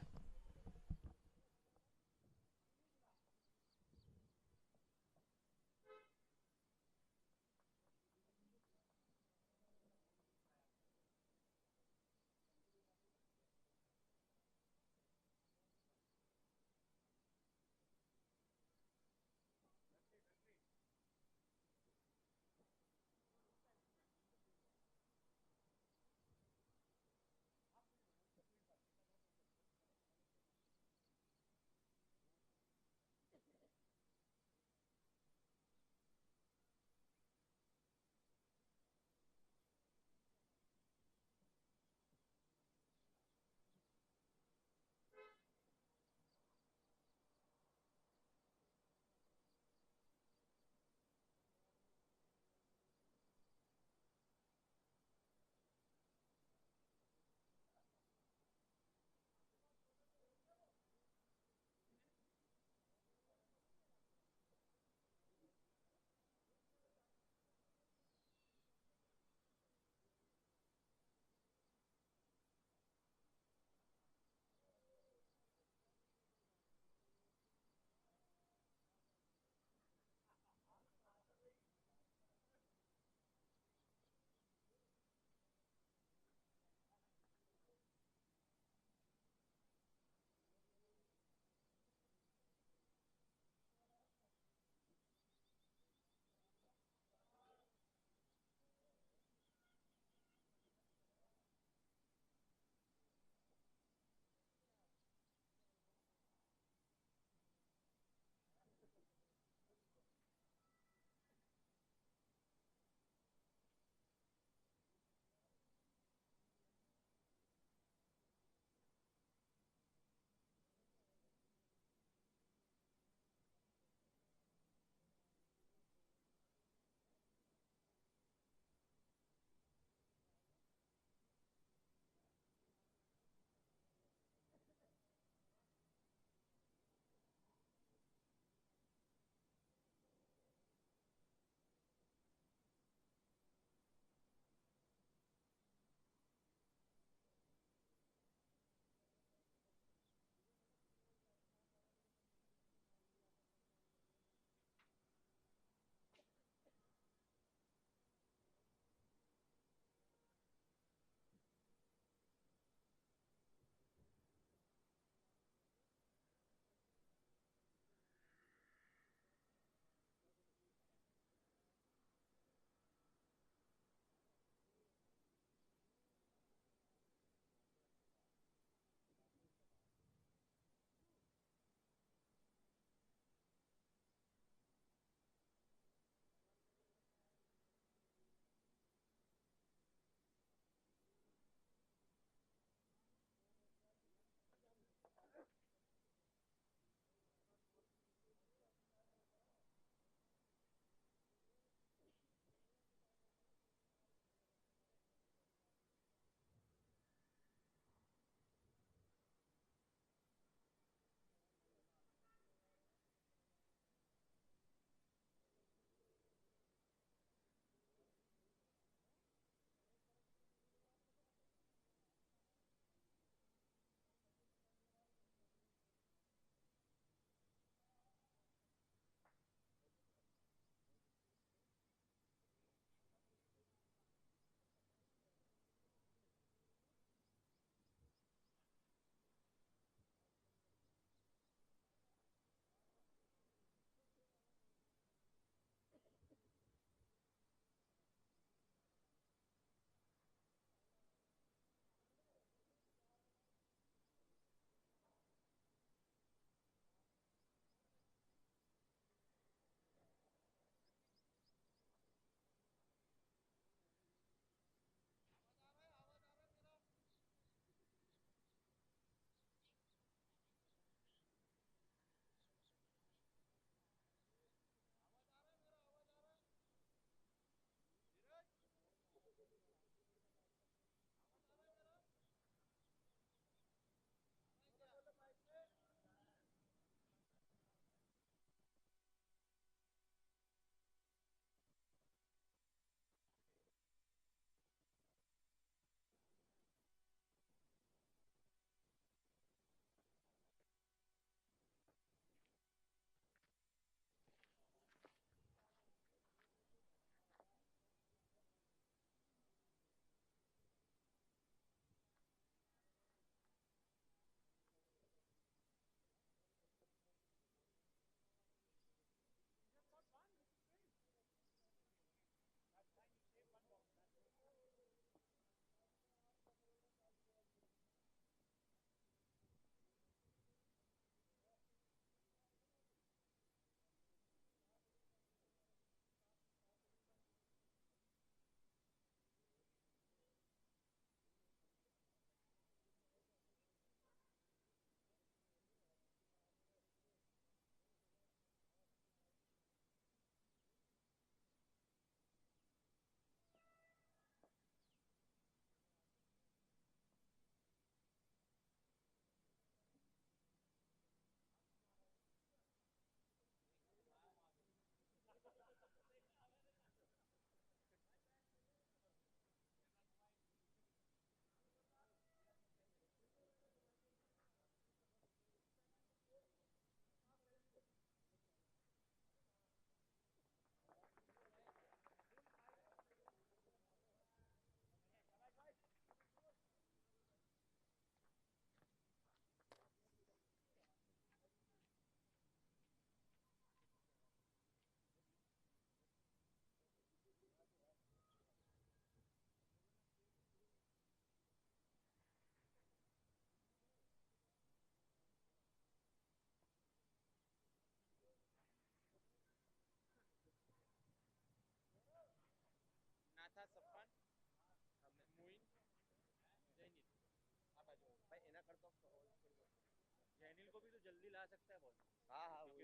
Jainil को भी तो जल्दी ला सकता है ball. हाँ हाँ वो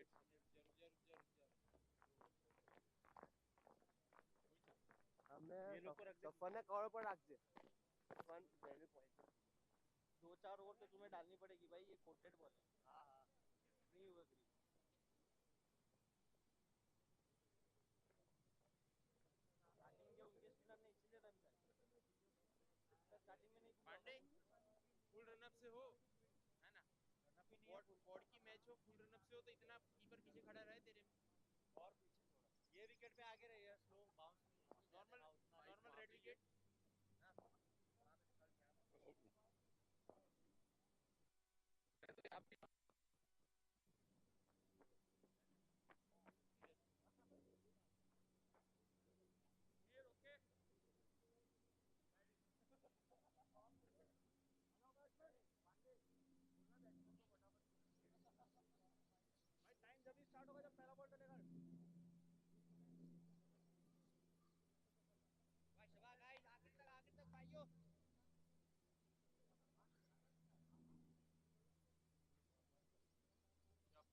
हमने सफर ने कवर पर रख दे. वन जैनिल पॉइंट 2-4 ओवर तो तुम्हें डालनी पड़ेगी भाई. ये कोटेड बॉल है. हाँ हाँ नहीं हुआ ग्रीन. स्टार्टिंग के उनके स्पिनर ने इसीलिए रन करे. स्टार्टिंग में नहीं पांडे फुल रनअप से हो है ना. रनअप ही नहीं है. बॉर्ड की मैच हो फुल रनअप से हो तो इतना कीपर पीछे खड़ा रहे तेरे में और पीछे थोड़ा. ये विकेट पे आगे रही है. Slow bounce normal normal red wicket. Time जब भी स्टार्ट होगा जब पहला बॉल चलेगा. भाई शबा गाइस आखिर तक भाइयों.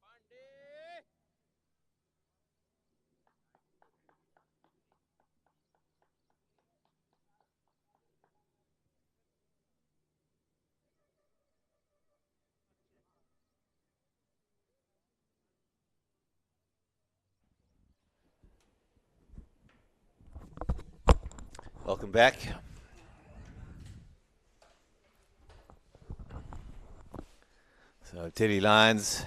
Pandey Welcome back. So Delhi Lions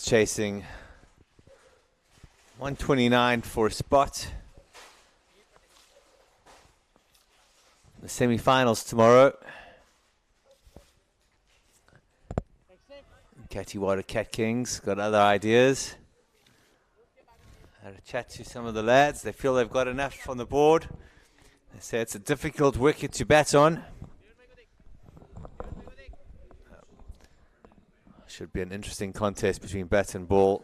chasing 129 for a spot. The semi-finals tomorrow. Kathiwada Cat Kings got other ideas. Had a chat to some of the lads. They feel they've got enough on the board. They say it's a difficult wicket to bat on. Should be an interesting contest between bat and ball.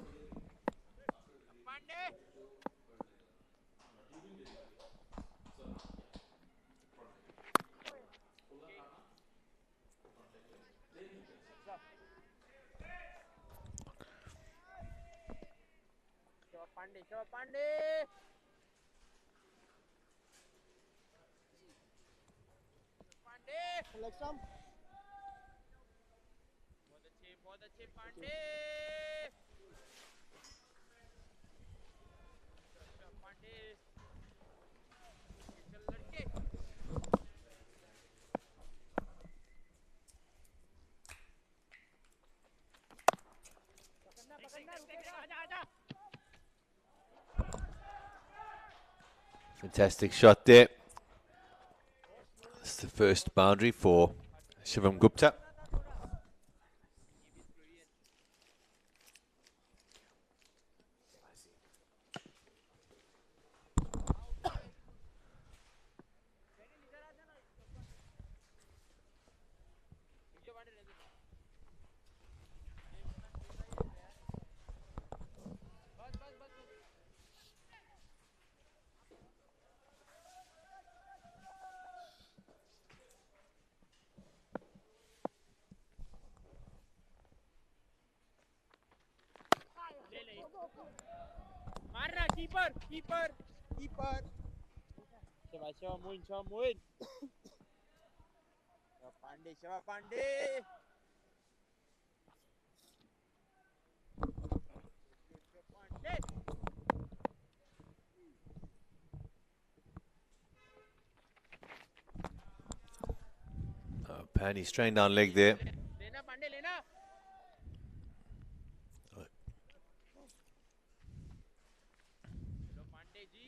Pandey Next time. बहुत अच्छे पांडे. पांडे चल लड़के. पकड़ना रुकेगा. आजा आजा. Fantastic shot there. It's the first boundary for Shivam Gupta. मारना keeper keeper keeper. Shiva Moin Pandey Shiva Pandey. Pani strained down leg there. लेना पांडे लेना. चलो Pandey ji.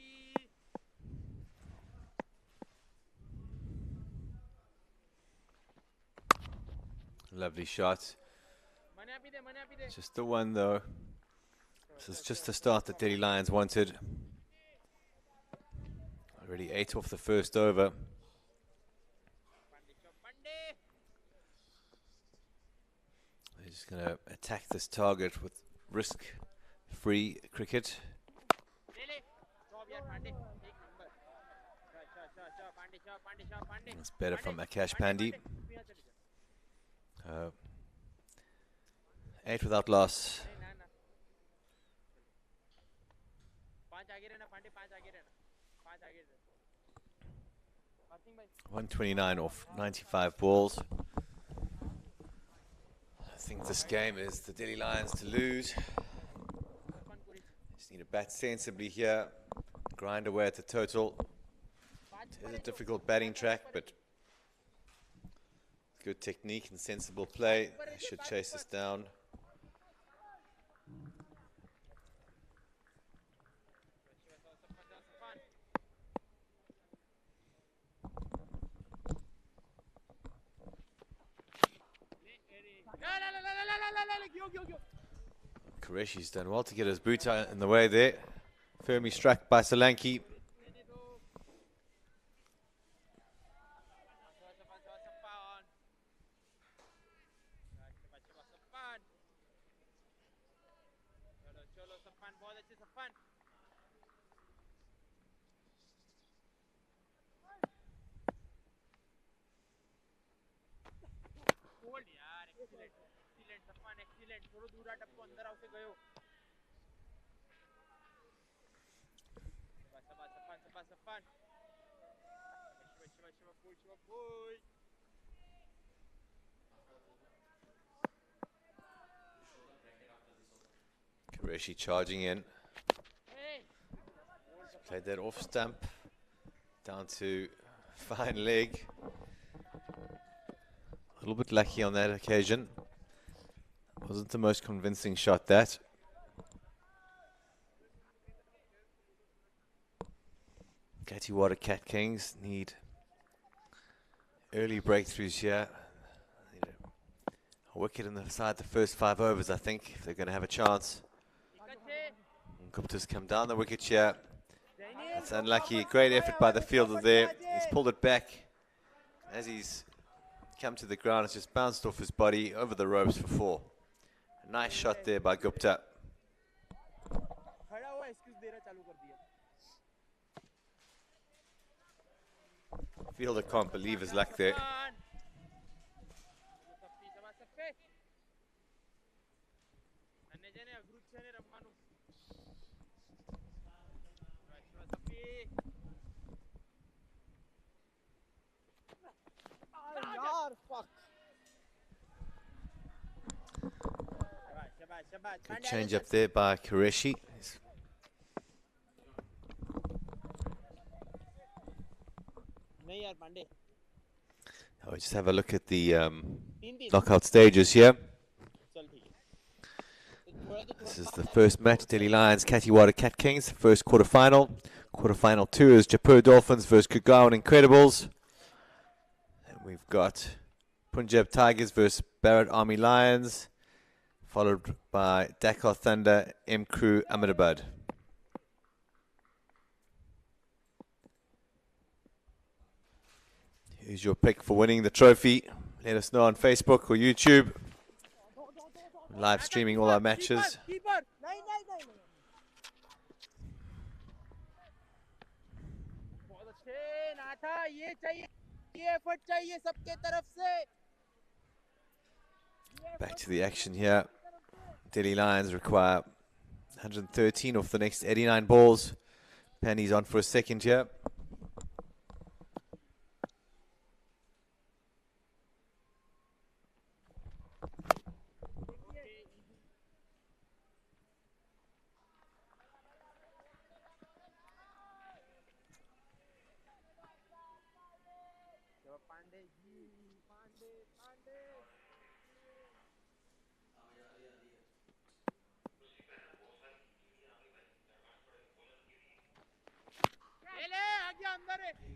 Lovely shot. Just the one though. This is just the start that Delhi Lions wanted. Already 8 off the first over. They're just going to attack this target with risk-free cricket. It's better from Akash Pandey. 8 without loss. 129 off 95 balls. I think this game is the Delhi Lions to lose. Just need to bat sensibly here, grind away at the total. It is a difficult batting track, but good technique and sensible play. They should chase this down. Qureshi's done well to get his boot out in the way there. Firmly struck by Solanki. Qureshi charging in. Played that off stump down to fine leg. A little bit lucky on that occasion. Wasn't the most convincing shot, that. Kathiwada Cat Kings need early breakthroughs here. Need a wicket inside the first 5 overs, I think, if they're going to have a chance. Gupta's come down the wicket here. That's unlucky. Great effort by the fielder there. He's pulled it back. As he's come to the ground, it's just bounced off his body over the ropes for 4. A nice shot there by Gupta. Fielder can't believe his luck there. Good change up there by Qureshi. I'll just have a look at the knockout stages here. This is the first match, Delhi Lions, Kathiwada Cat Kings, first quarter-final. Quarter-final 2 is Jaipur Dolphins versus Gurgaon Incredibles. And we've got Punjab Tigers versus Barrett Army Lions, followed by Dakar Thunder, M Crew Ahmedabad. Here's your pick for winning the trophy. Let us know on Facebook or YouTube. We're live streaming all our matches. Back to the action here. Delhi Lions require 113 off the next 89 balls. Penny's on for a second here.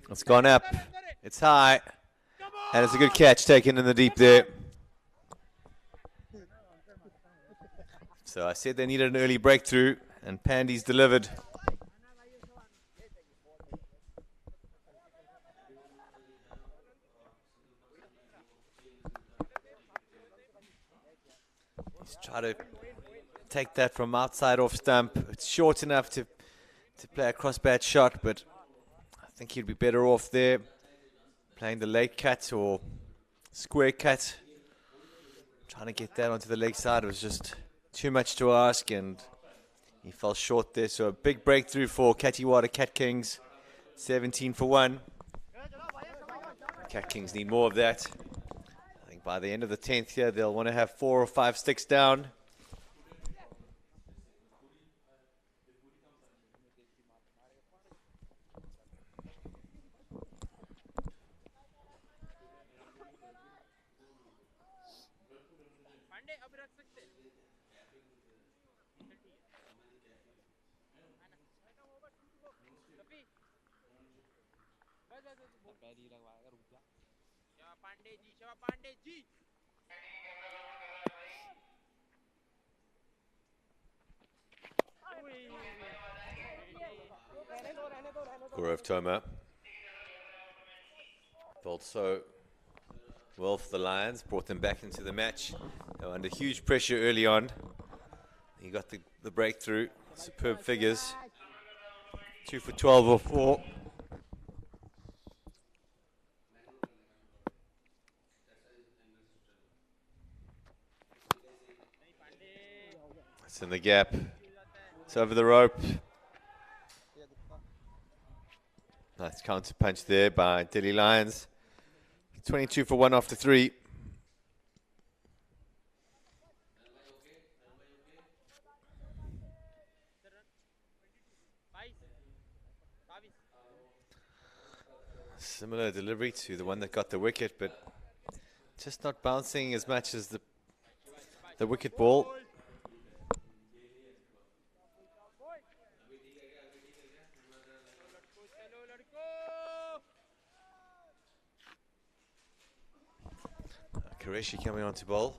It's gone up. It's high. And it's a good catch taken in the deep there. So I said they needed an early breakthrough, and Pandy's delivered. He's trying to take that from outside off stump. It's short enough to play a cross-bat shot, but I think he'd be better off there playing the late cut or square cut. Trying to get that onto the leg side was just too much to ask, and he fell short there. So a big breakthrough for Kathiwada Cat Kings, 17 for 1. Cat Kings need more of that. I think by the end of the 10th here, they'll want to have 4 or 5 sticks down. Pandey अब रख सकते हैं। शवा Pandey ji Gaurav Toma bowled so well for the Lions, brought them back into the match. They were under huge pressure early on. He got the breakthrough. Superb figures. 2 for 12 or 4. It's in the gap. It's over the rope. Nice counter punch there by Delhi Lions. 22 for 1 after 3. Similar delivery to the one that got the wicket, but just not bouncing as much as the wicket ball. Qureshi coming on to bowl.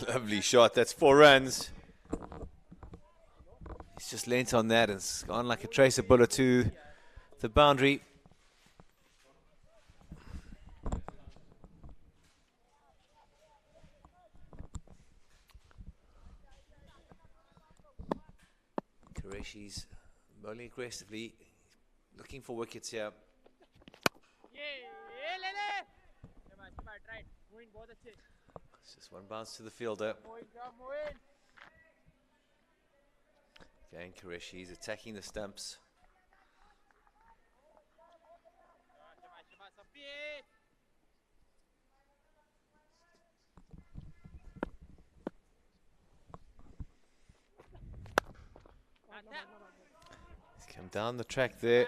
Lovely shot. That's 4 runs. He's just leant on that and it's gone like a tracer bullet to the boundary. Qureshi's bowling aggressively, looking for wickets here. It's just one bounce to the fielder. Again, Qureshi's attacking the stumps. He's come down the track there.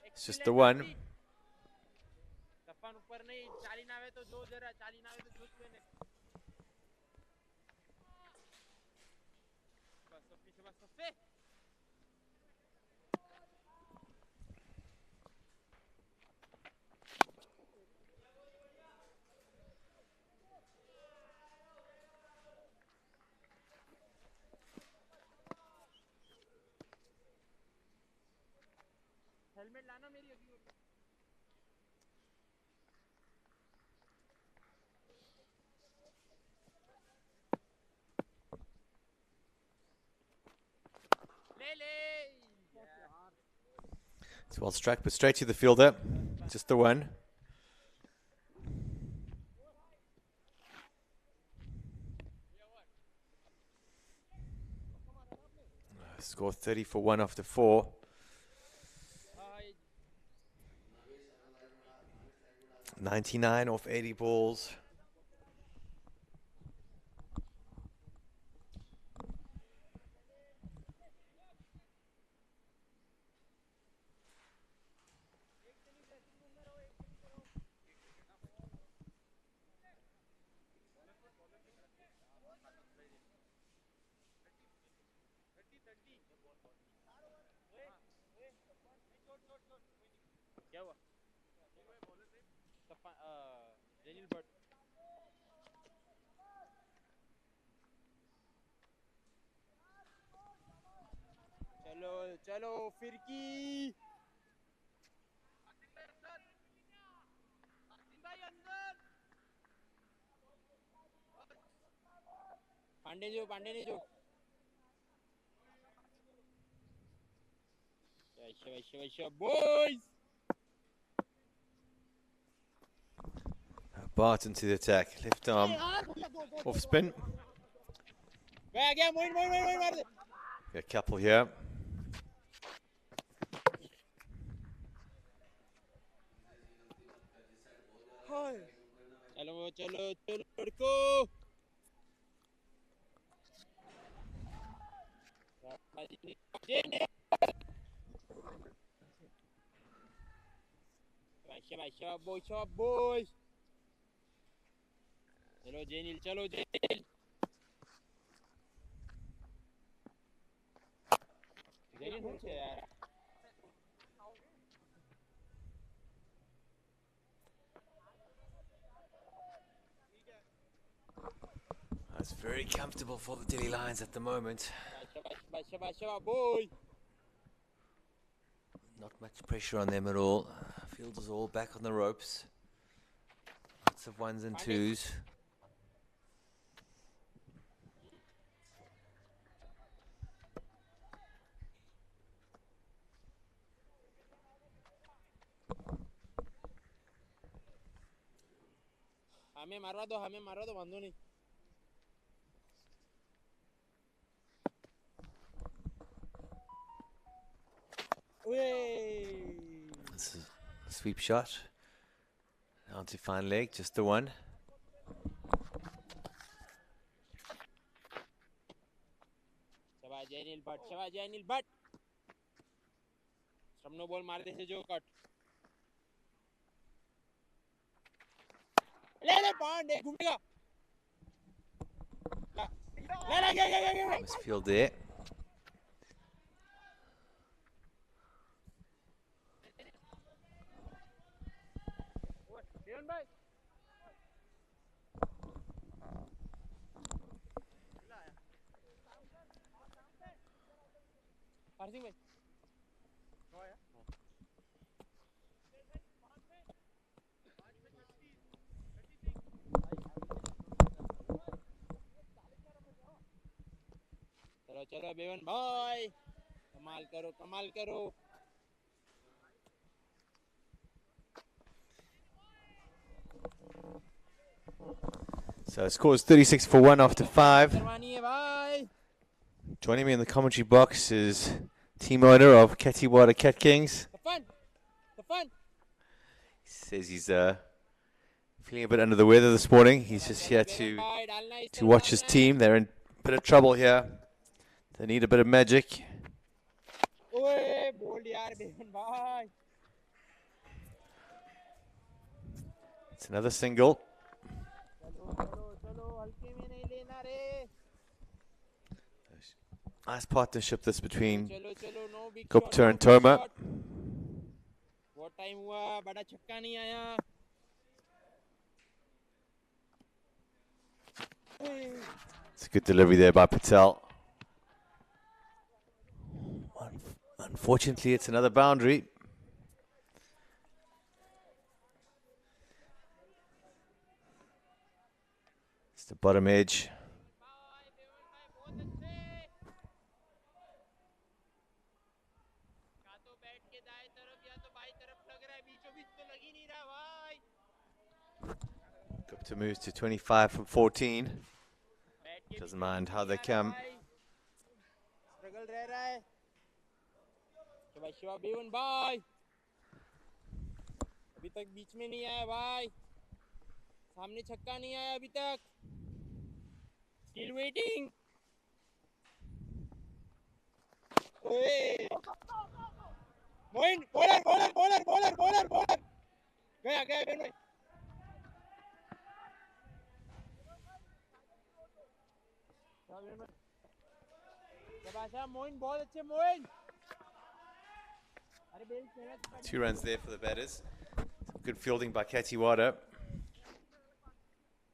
It's just the one. Helmet लाना मेरी अभी ले ले It's well struck, but straight to the fielder. Just the one. Score 30 for 1 after 4. 99 off 80 balls. क्या हुआ जेनिल चलो फिरकी पांडे ने जो वैश्य boys Barton to the attack. Left arm off spin. गया मोइन मार दे Got a couple here. चलो लड़को वैश्य boys चलो जेनिल जेनिल છે यार That's very comfortable for the Delhi Lions at the moment. boy Not much pressure on them at all. Fielders all back on the ropes. Lots of ones and twos. हमें मारवा दो वांधो नहीं This is a sweep shot. Down to fine leg, just the one. शाबाश Jainil Bhatt स्टम्पनो ball मार दे से जो cut ले पांडे घूमेगा ले Misfield there. देवन भाई पार्सिंग भाई चलो बेवन भाई कमाल करो So the score is 36 for 1 after 5. करवानी है भाई Joining me in the commentary box is team owner of Kathiwada Cat Kings. the fun He says he's feeling a bit under the weather this morning. He's just here to watch his team. They're in a bit of trouble here. They need a bit of magic. ओए बोल यार Bevan भाई It's another single. चलो हल्के में नहीं लेना रे Nice partnership this between चलो no big Gupta and Toma. बहुत टाइम हुआ बड़ा छक्का नहीं आया It's a good delivery there by Patel. Unfortunately, it's another boundary. It's the bottom edge. Gupta moves to 25 from 14. Doesn't mind how they come. Struggle रह रहा है Shiva Bevan भाई अभी तक बीच में नहीं आया भाई सामने छक्का नहीं आया अभी तक स्टिल वेटिंग मोइन बॉलर गया बेवन भाई मोइन बहुत अच्छे Moin 2 runs there for the batters. Good fielding by Kathiwada.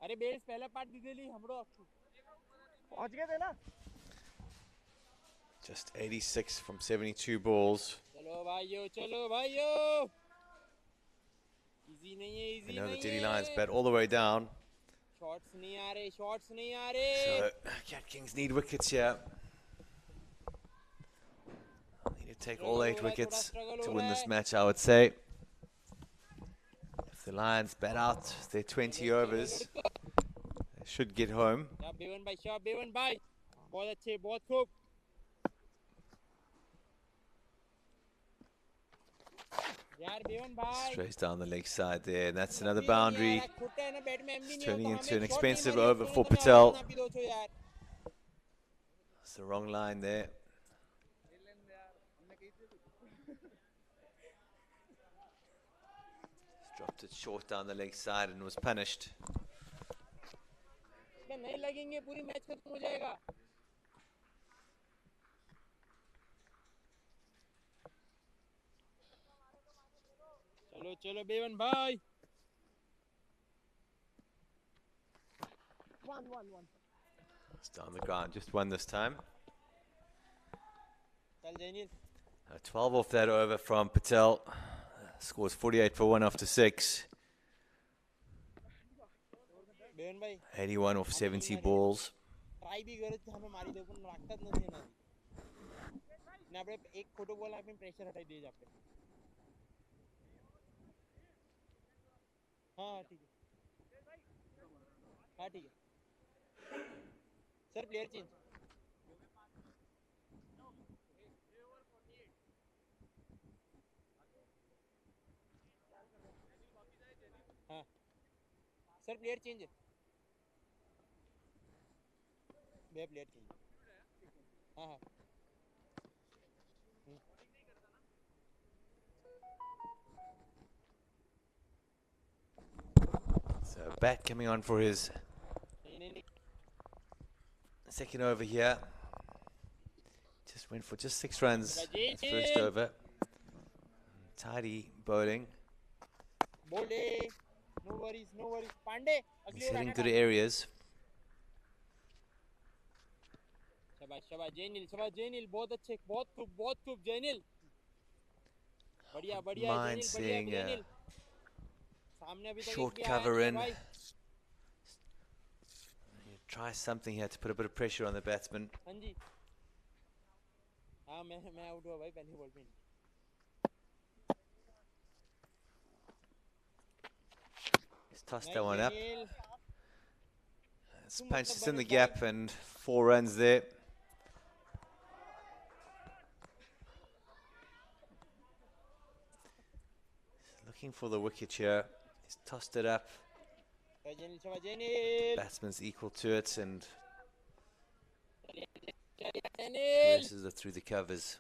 अरे बेल्स पहला पार्ट दीदेली हमरो पहुंच गए थे ना Just 86 from 72 balls. चलो भाइयों चलो भाइयों इजी नहीं है We इजी know the नहीं Delhi Lions है bat all the way down. Shots नहीं आ रहे शॉट्स नहीं आ रहे So, Cat Kings need wickets here. Need to take all 8 wickets to win this match, I would say. If the Lions bat out their 20 overs, they should get home. Shah Bevan भाई बहुत अच्छे बहुत खूब यार Bevan भाई Straight down the leg side there, and that's another boundary. खुट्टा है ना बैट में एमडी It's नहीं turning हो तो into an हमें शॉट नहीं expensive मारी over दोनों for को मैं Patel. आउट ना भी दो छो यार It's the wrong line there. Just dropped it short down the leg side and was punished. इसमें नहीं लगेंगे पूरी मैच खत्म हो जाएगा चलो चलो बेवन भाई It's down the ground, just one this time. चल Jainil 12 off that over from Patel. Scores 48 for 1 after 6. Bevan भाई 81 off 70 balls. ट्राई भी करे तो हमें मारी दो पण लागतात નથી ना ને આપણે એક ખોટો બોલ આપીને પ્રેશર હટાઈ દઈએ આપણે हाँ ठीक है हाँ ठीक है सर प्लेयर चेंज हाँ सर प्लेयर चेंज है बे प्लेयर चेंज हाँ हाँ So bat coming on for his second over here. Just went for just 6 runs his first over. Tidy bowling. बोल they know worries Pandey He's अगली over hitting आना good डाल areas. शाबाश शाबाश जयनील बहुत अच्छे बहुत खूब जयनील बढ़िया बढ़िया Mind जयनील seeing बढ़िया a जयनील सामने अभी तक short एक भी आया cover नहीं है in. भाई Try something here to put a bit of pressure on the batsman. हाँ जी हाँ मैं आउट हुआ भाई पहले बॉल पे He's tossed that one up. Jaynil It's punched us in the gap and 4 runs there. He's looking for the wicket here. He's tossed it up. शाबाश Jaynil Batsman's equal to it and Jaynil races it through the covers.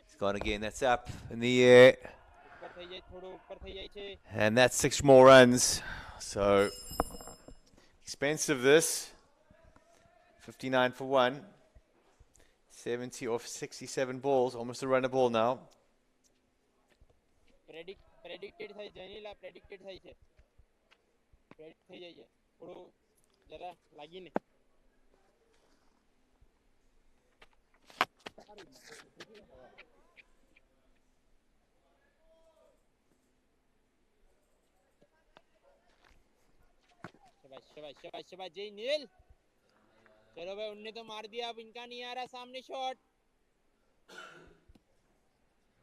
It's gone again. That's up in the air. ऊपर થઈ જાય થોડો ऊपर થઈ જાય છે And that's 6 more runs. So expensive this. 59 for 1. 70 off 67 balls. Almost a run a ball now. Predicted થાય જયનીલ આ પ્રેડિક્ટેડ થાય છે પ્રેડિક્ટ થઈ જાય છે થોડું જરા લાગીને शाबाश जयनील चलो भाई उनने तो मार दिया अब इनका नहीं आ रहा सामने शॉट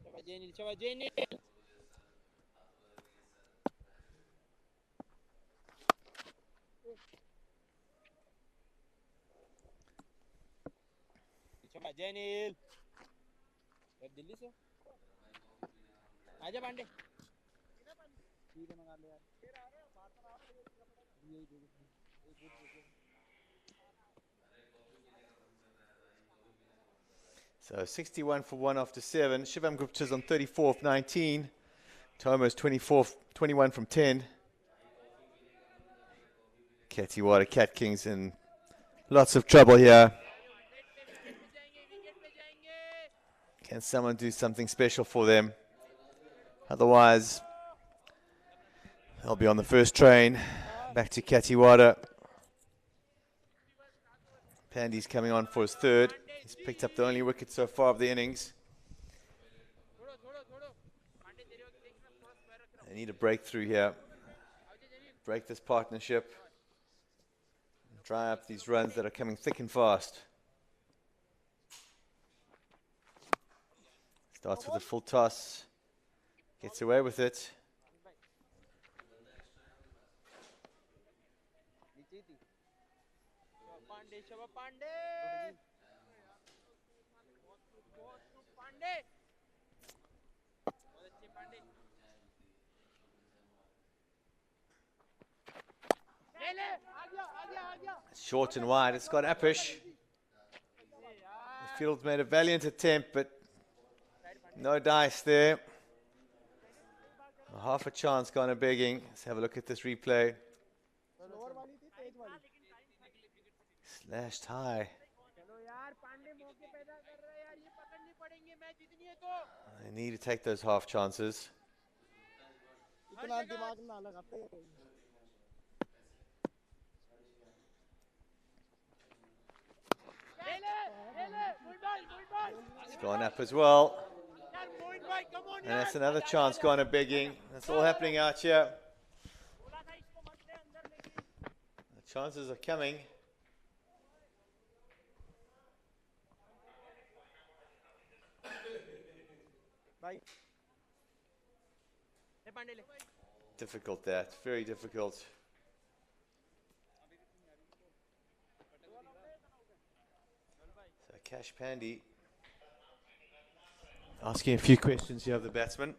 शाबाश जयनील शाबाश जयनील दिल्ली से आजा पांडे ठीक है मंगा ले यार So 61 for 1 after 7. Shivam Gupta's on 34 of 19. Tomo's 21 from 10. Kathiwada, Cat Kings in lots of trouble here. Can someone do something special for them? Otherwise, they'll be on the first train back to Kathiwada. Pandy's coming on for his third. He's picked up the only wicket so far of the innings. They need a breakthrough here. Break this partnership. Dry up these runs that are coming thick and fast. Starts with a full toss. Gets away with it. Short and wide. It's got Apish. The field's made a valiant attempt, but no dice there. Half a chance gone a begging. Let's have a look at this replay. Slashed high. They need to take those half chances. It's gone up as well. And that's another chance gone a begging. That's all happening out here. The chances are coming. Difficult that, very difficult. So Cash Pandy asking a few questions here of the batsman.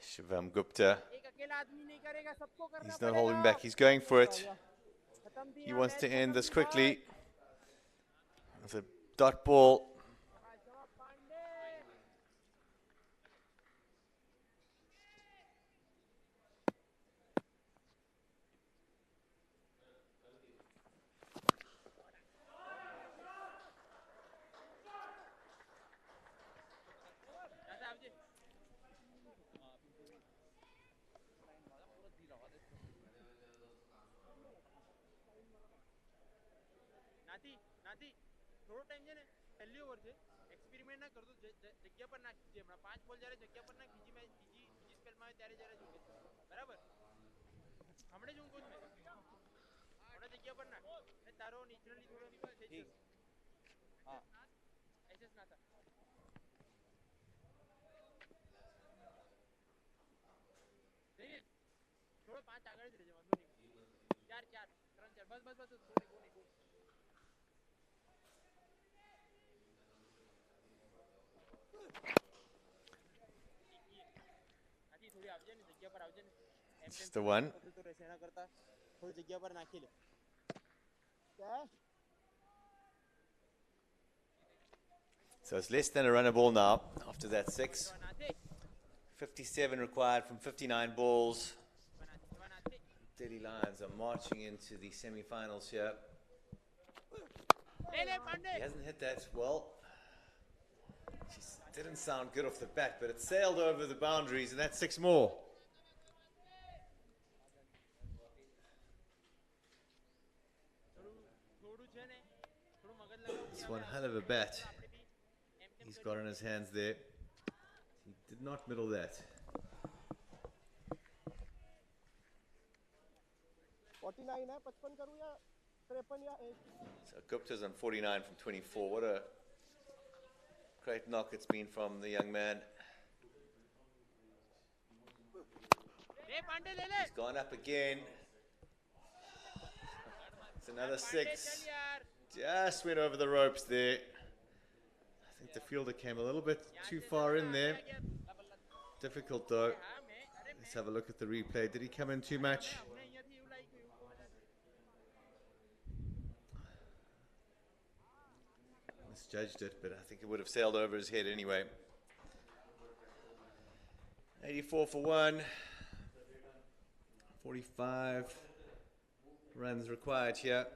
Shivam Gupta. He's not holding back. He's going for it. He wants to end this quickly. It's a dot ball. થોડો time છે ને પહેલી over છે experiment ના કરતો જગ્યા પર નાખ દીજે હમણાં 5 બોલ જ્યારે જગ્યા પર નાખ બીજી સ્પેલમાં આવે ત્યારે જ્યારે જોડે બરાબર હમણે જ હું કહું છું હમણાં જગ્યા પર નાખ ને તારો નેચરલી થોડો થઈ જશે હા એસેસ ના થાય થોડો 5 આગળ જ રહેજે વાંધો નહીં 4 4 3 4 બસ બસ બસ ગો નહીં go It's the one. So it's less than a runner ball now after that 6. 57 required from 59 balls. Delhi Lions are marching into the semi-finals here. He hasn't hit that well. Didn't sound good off the bat, but it sailed over the boundaries, and that's 6 more. It's one hell of a bat he's got in his hands there. He did not middle that. 49 है 55 करूं या 53 या 1 So Gupta's on 49 from 24. What a great knock it's been from the young man. He's gone up again. It's another 6. Just went over the ropes there. I think the fielder came a little bit too far in there. Difficult though. Let's have a look at the replay. Did he come in too much? misjudged it, but I think it would have sailed over his head anyway. 84 for 1. 45 runs required here.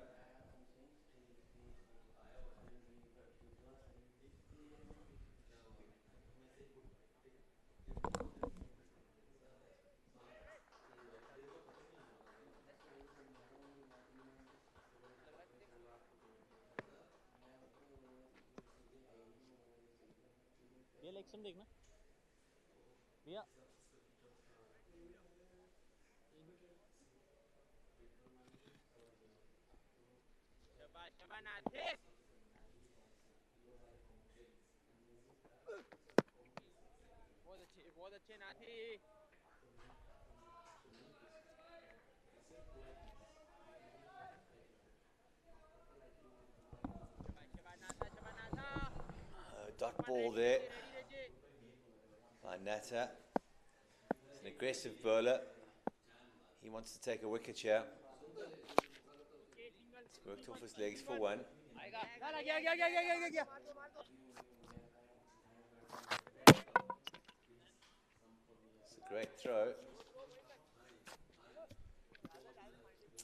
ये election देखना भैया शाबाश शाबाश नाथे बहुत अच्छे नाथी Dot ball there by Natta. He's an aggressive bowler. He wants to take a wicket here. He's worked off his legs for 1. It's a great throw.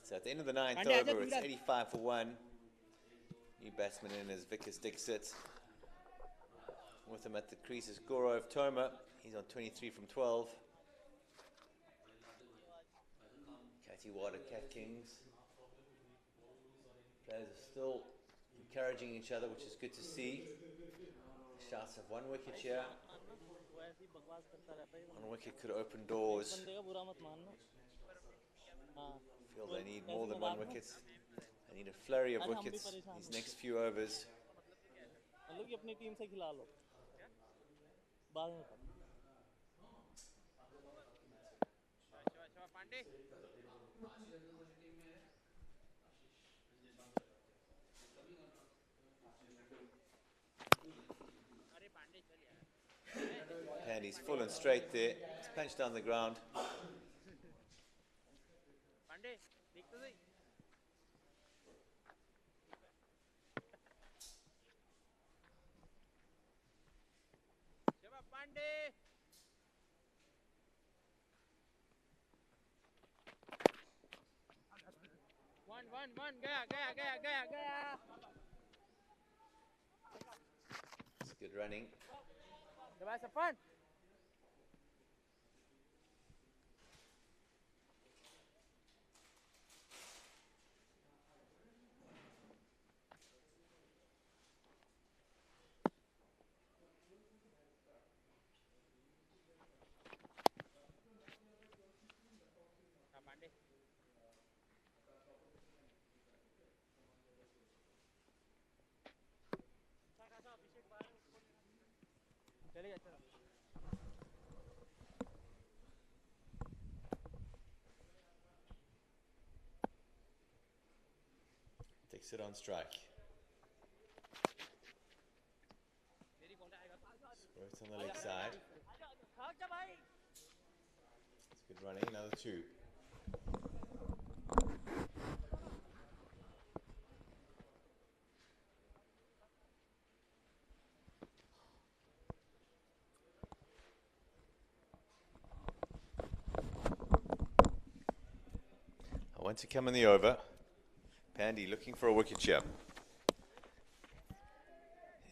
So at the end of the 9th over, it's 85 for 1. New batsman in is Vickers Dixit. With him at the crease is Gaurav Toma. He's on 23 from 12. Kathiwada Cat Kings. Players are still encouraging each other, which is good to see. Shots of 1 wicket here. 1 wicket could open doors. Feel they need more than 1 wicket. They need a flurry of wickets these next few overs. Pandey अरे पांडे चल यार And he's full and straight there. He's punched down the ground. Pandey देख तो सही शाबाश Pandey one गया It's good running. शाबाश सफन चलेगा चलो Takes it on strike. Works on the leg side. It's good running. Another 2. I want to come in the over. Pandy looking for a wicket here.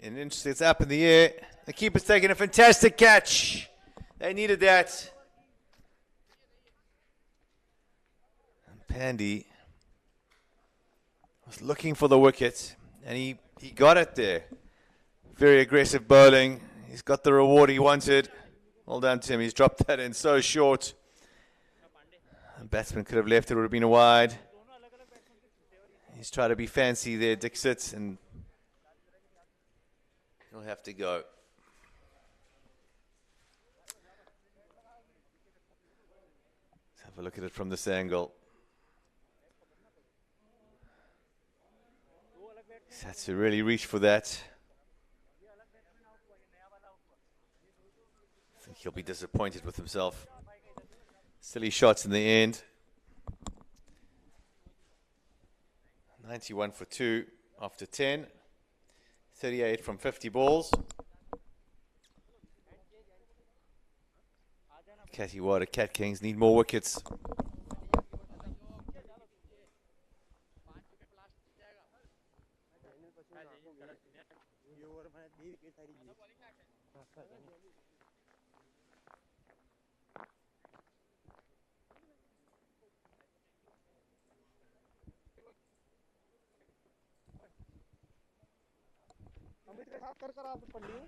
And it's up in the air. The keeper's taking a fantastic catch. They needed that. And Pandy was looking for the wicket, and he got it there. Very aggressive bowling. He's got the reward he wanted. Well done to him. He's dropped that in so short. The batsman could have left it. It would have been a wide. He's trying to be fancy there, Dixit, and he'll have to go. Let's have a look at it from this angle. He's had to really reach for that. I think he'll be disappointed with himself. Silly shots in the end. 91 for 2 after 10. 38 from 50 balls. Kathiwada Cat Kings need more wickets. Amit के साथ कर आप पढ़ लियो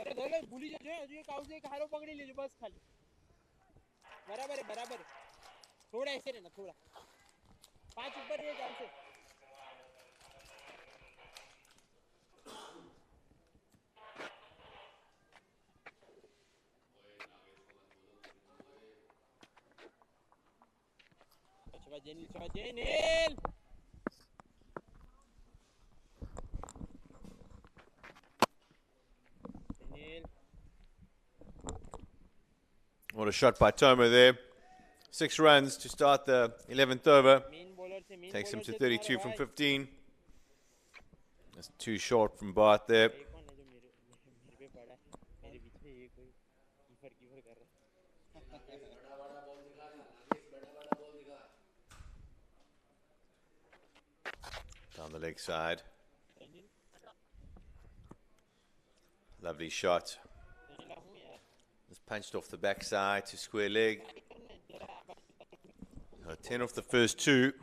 अरे धोले भूली जो हजू एक आउट एक हारो पकड़ी लेजो बस खाली बराबर है थोड़ा ऐसे रहना थोड़ा 5 ऊपर एक आउट से Shabajenil What a shot by Toma there. 6 runs to start the 11th over. Takes him to 32 from 15. That's too short from Bart there. Down the leg side. Lovely shot. Just punched off the backside to square leg. 10 off the first 2.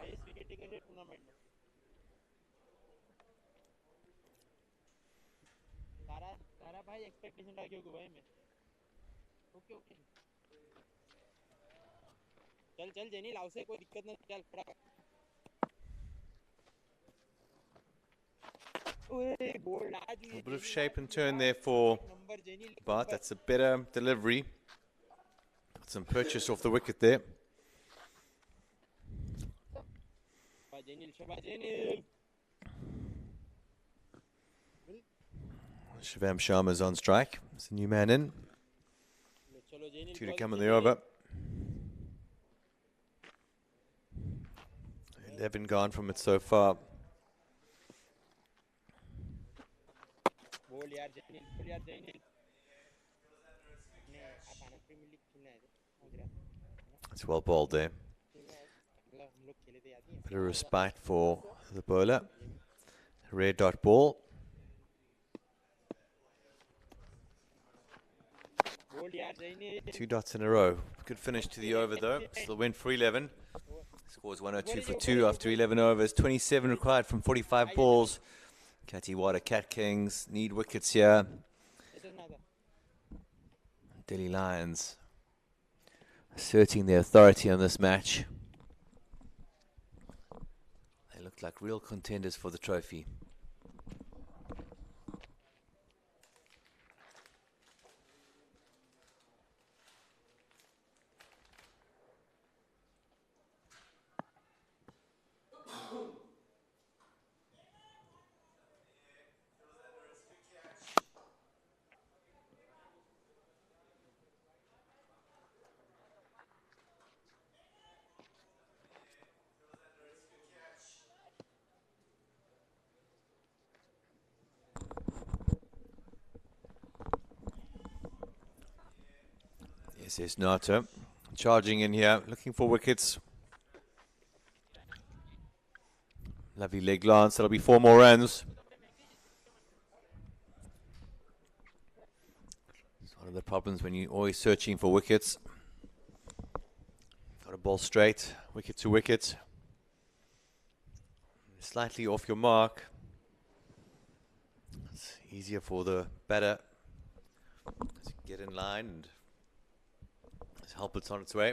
चल jenny लाव से कोई दिक्कत नहीं चल फटाफट A bit of shape and turn there for Bart. That's a better delivery. Got some purchase off the wicket there. Shivam Sharma's on strike. It's a new man in. 2 to come in the over. 11 gone from it so far. It's well bowled there. Bit of respite for the bowler. Red dot ball. Two dots in a row. Good finish to the over though. Still went for 11. Scores 102 for 2 after 11 overs. 27 required from 45 balls. Kathiwada Cat Kings need wickets here. Delhi Lions asserting their authority on this match. They look like real contenders for the trophy. Yes, Nata charging in here, looking for wickets. Lovely leg glance. That'll be 4 more runs. It's one of the problems when you're always searching for wickets. Got to bowl straight, wicket to wicket. Slightly off your mark. It's easier for the batter to get in line and help it's on its way.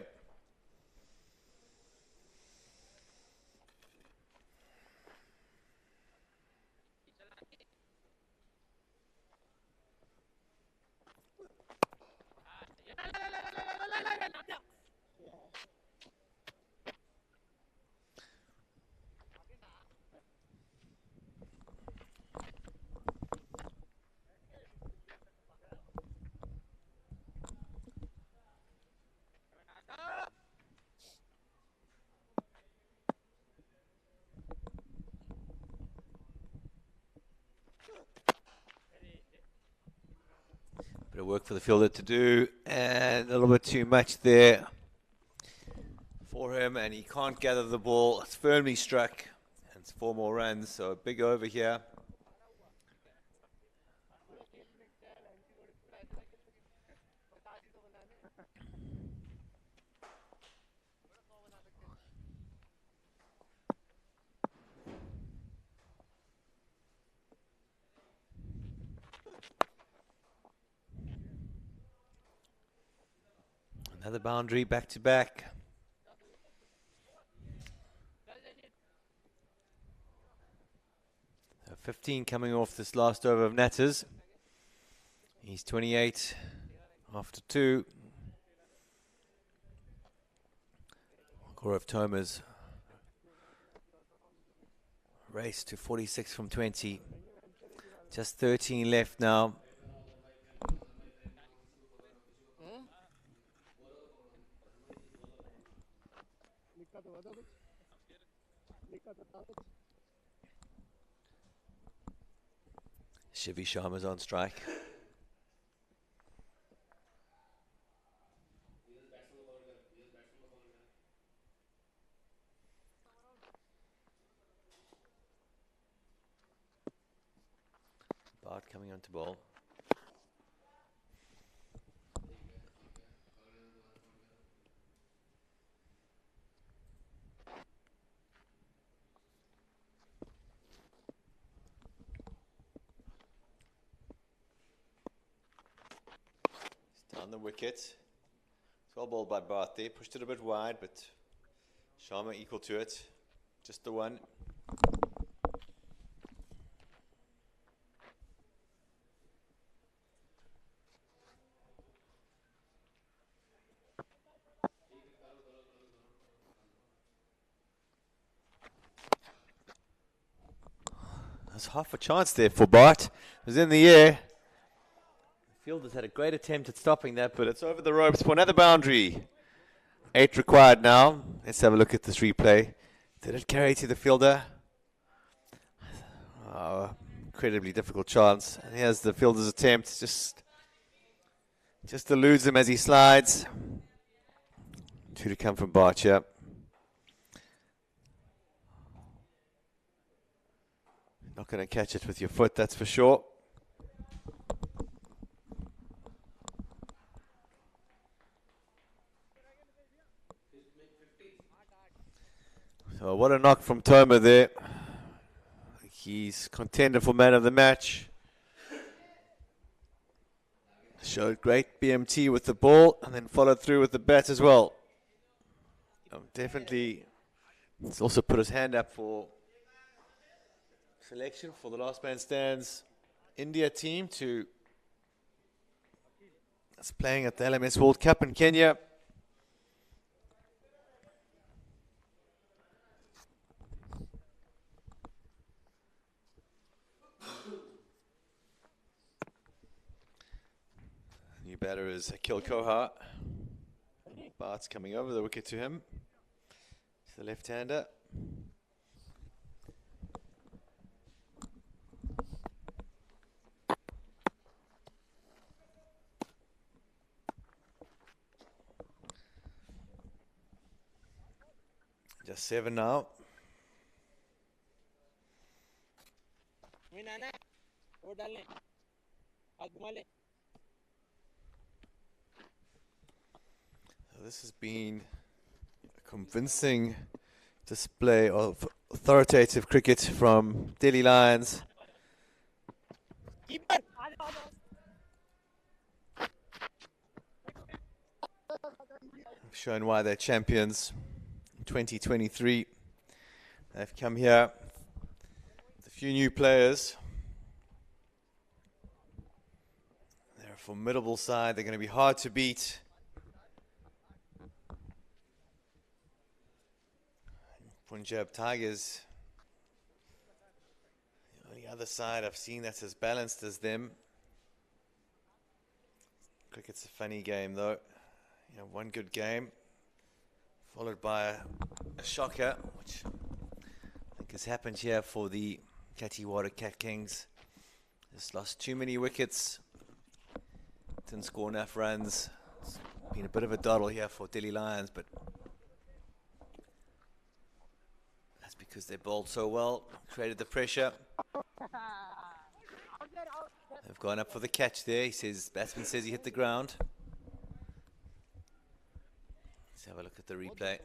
work for the fielder to do, and a little bit too much there for him, and he can't gather the ball. It's firmly struck, and it's 4 more runs, so a big over here. Another boundary, back to back. So 15 coming off this last over of Natters. He's 28 after 2. Gaurav Toma's race to 46 from 20. Just 13 left now. Shivi Sharma's on strike. Bart coming on to bowl. Down the wicket. It's well bowled by Bart there. Pushed it a bit wide, but Sharma equal to it. Just the one. There's half a chance there for Bart. It was in the air. The fielder's had a great attempt at stopping that, but it's over the ropes for another boundary. 8 required now. Let's have a look at this replay. Did it carry to the fielder? Oh, incredibly difficult chance. And here's the fielder's attempt. Just eludes him as he slides. 2 to come from Bart here. Not going to catch it with your foot, that's for sure. So what a knock from Toma there. He's contender for man of the match. Showed great BMT with the ball and then followed through with the bat as well. Definitely, he's also put his hand up for selection for the last man stands India team that's playing at the LMS World Cup in Kenya. New batter is Akil Kohar. Bart's coming over the wicket to him. It's the left-hander. Just 7 now. So this has been a convincing display of authoritative cricket from Delhi Lions. Shown why they're champions. 2023. They've come here with a few new players. They're a formidable side. They're going to be hard to beat. Punjab Tigers, on the other side, I've seen that's as balanced as them. Cricket's a funny game though. You know, one good game followed by a shocker, which I think has happened here for the Kathiwada Cat Kings. Just lost too many wickets Didn't score enough runs. It's been a bit of a doddle here for Delhi Lions, but that's because they bowled so well, created the pressure. They've gone up for the catch there. He says, batsman says he hit the ground. Let's have a look at the replay.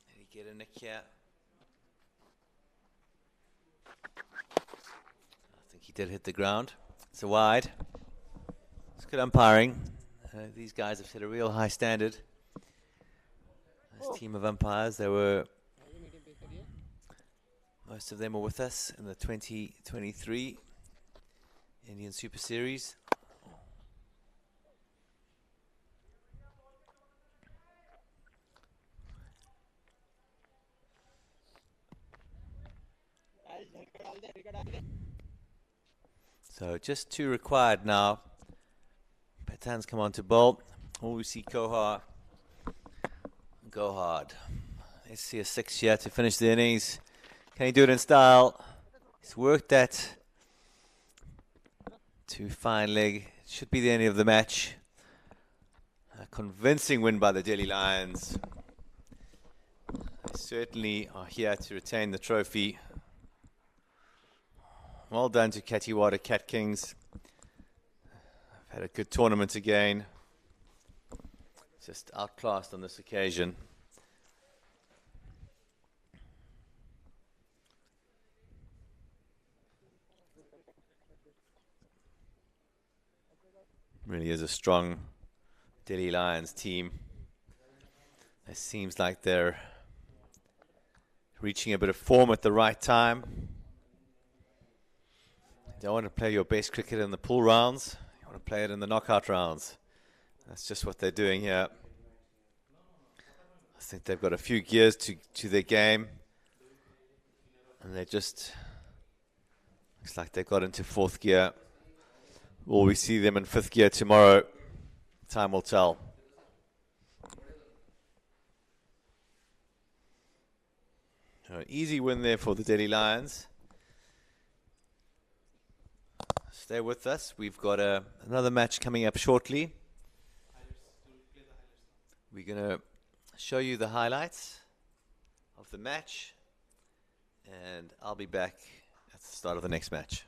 Did he get a nick here? I think he did hit the ground. It's a wide. It's good umpiring. These guys have set a real high standard. This team of umpires, most of them are with us in the 2023 Indian Super Series. So just 2 required now. Pathan's come on to bowl. We see Kohar go hard. Let's see a 6 here to finish the innings. Can he do it in style? He's worked that to fine leg. Should be the end of the match. A convincing win by the Delhi Lions. They certainly are here to retain the trophy. Well done to Kathiwada Cat Kings. Had a good tournament again. Just outclassed on this occasion. Really is a strong Delhi Lions team. It seems like they're reaching a bit of form at the right time. You don't want to play your best cricket in the pool rounds. You want to play it in the knockout rounds. That's just what they're doing here. I think they've got a few gears to their game. And they just... looks like they got into 4th gear. Will we see them in 5th gear tomorrow? Time will tell. Easy win there for the Delhi Lions. Stay with us. We've got another match coming up shortly. We're going to show you the highlights of the match, and I'll be back at the start of the next match.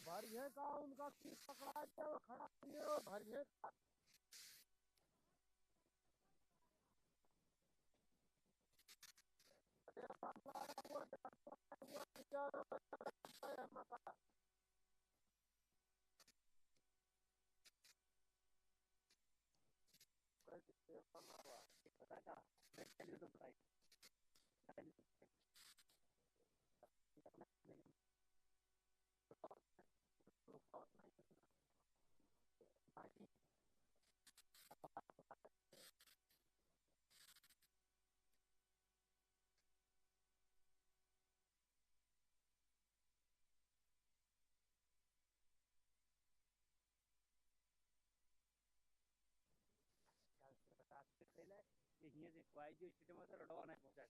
भरिए का उनका तीर पकड़ा के वो खड़ा किए और भरिए का ये हिये से क्वाई जो स्टेडियम में रडवा नहीं पहुंचा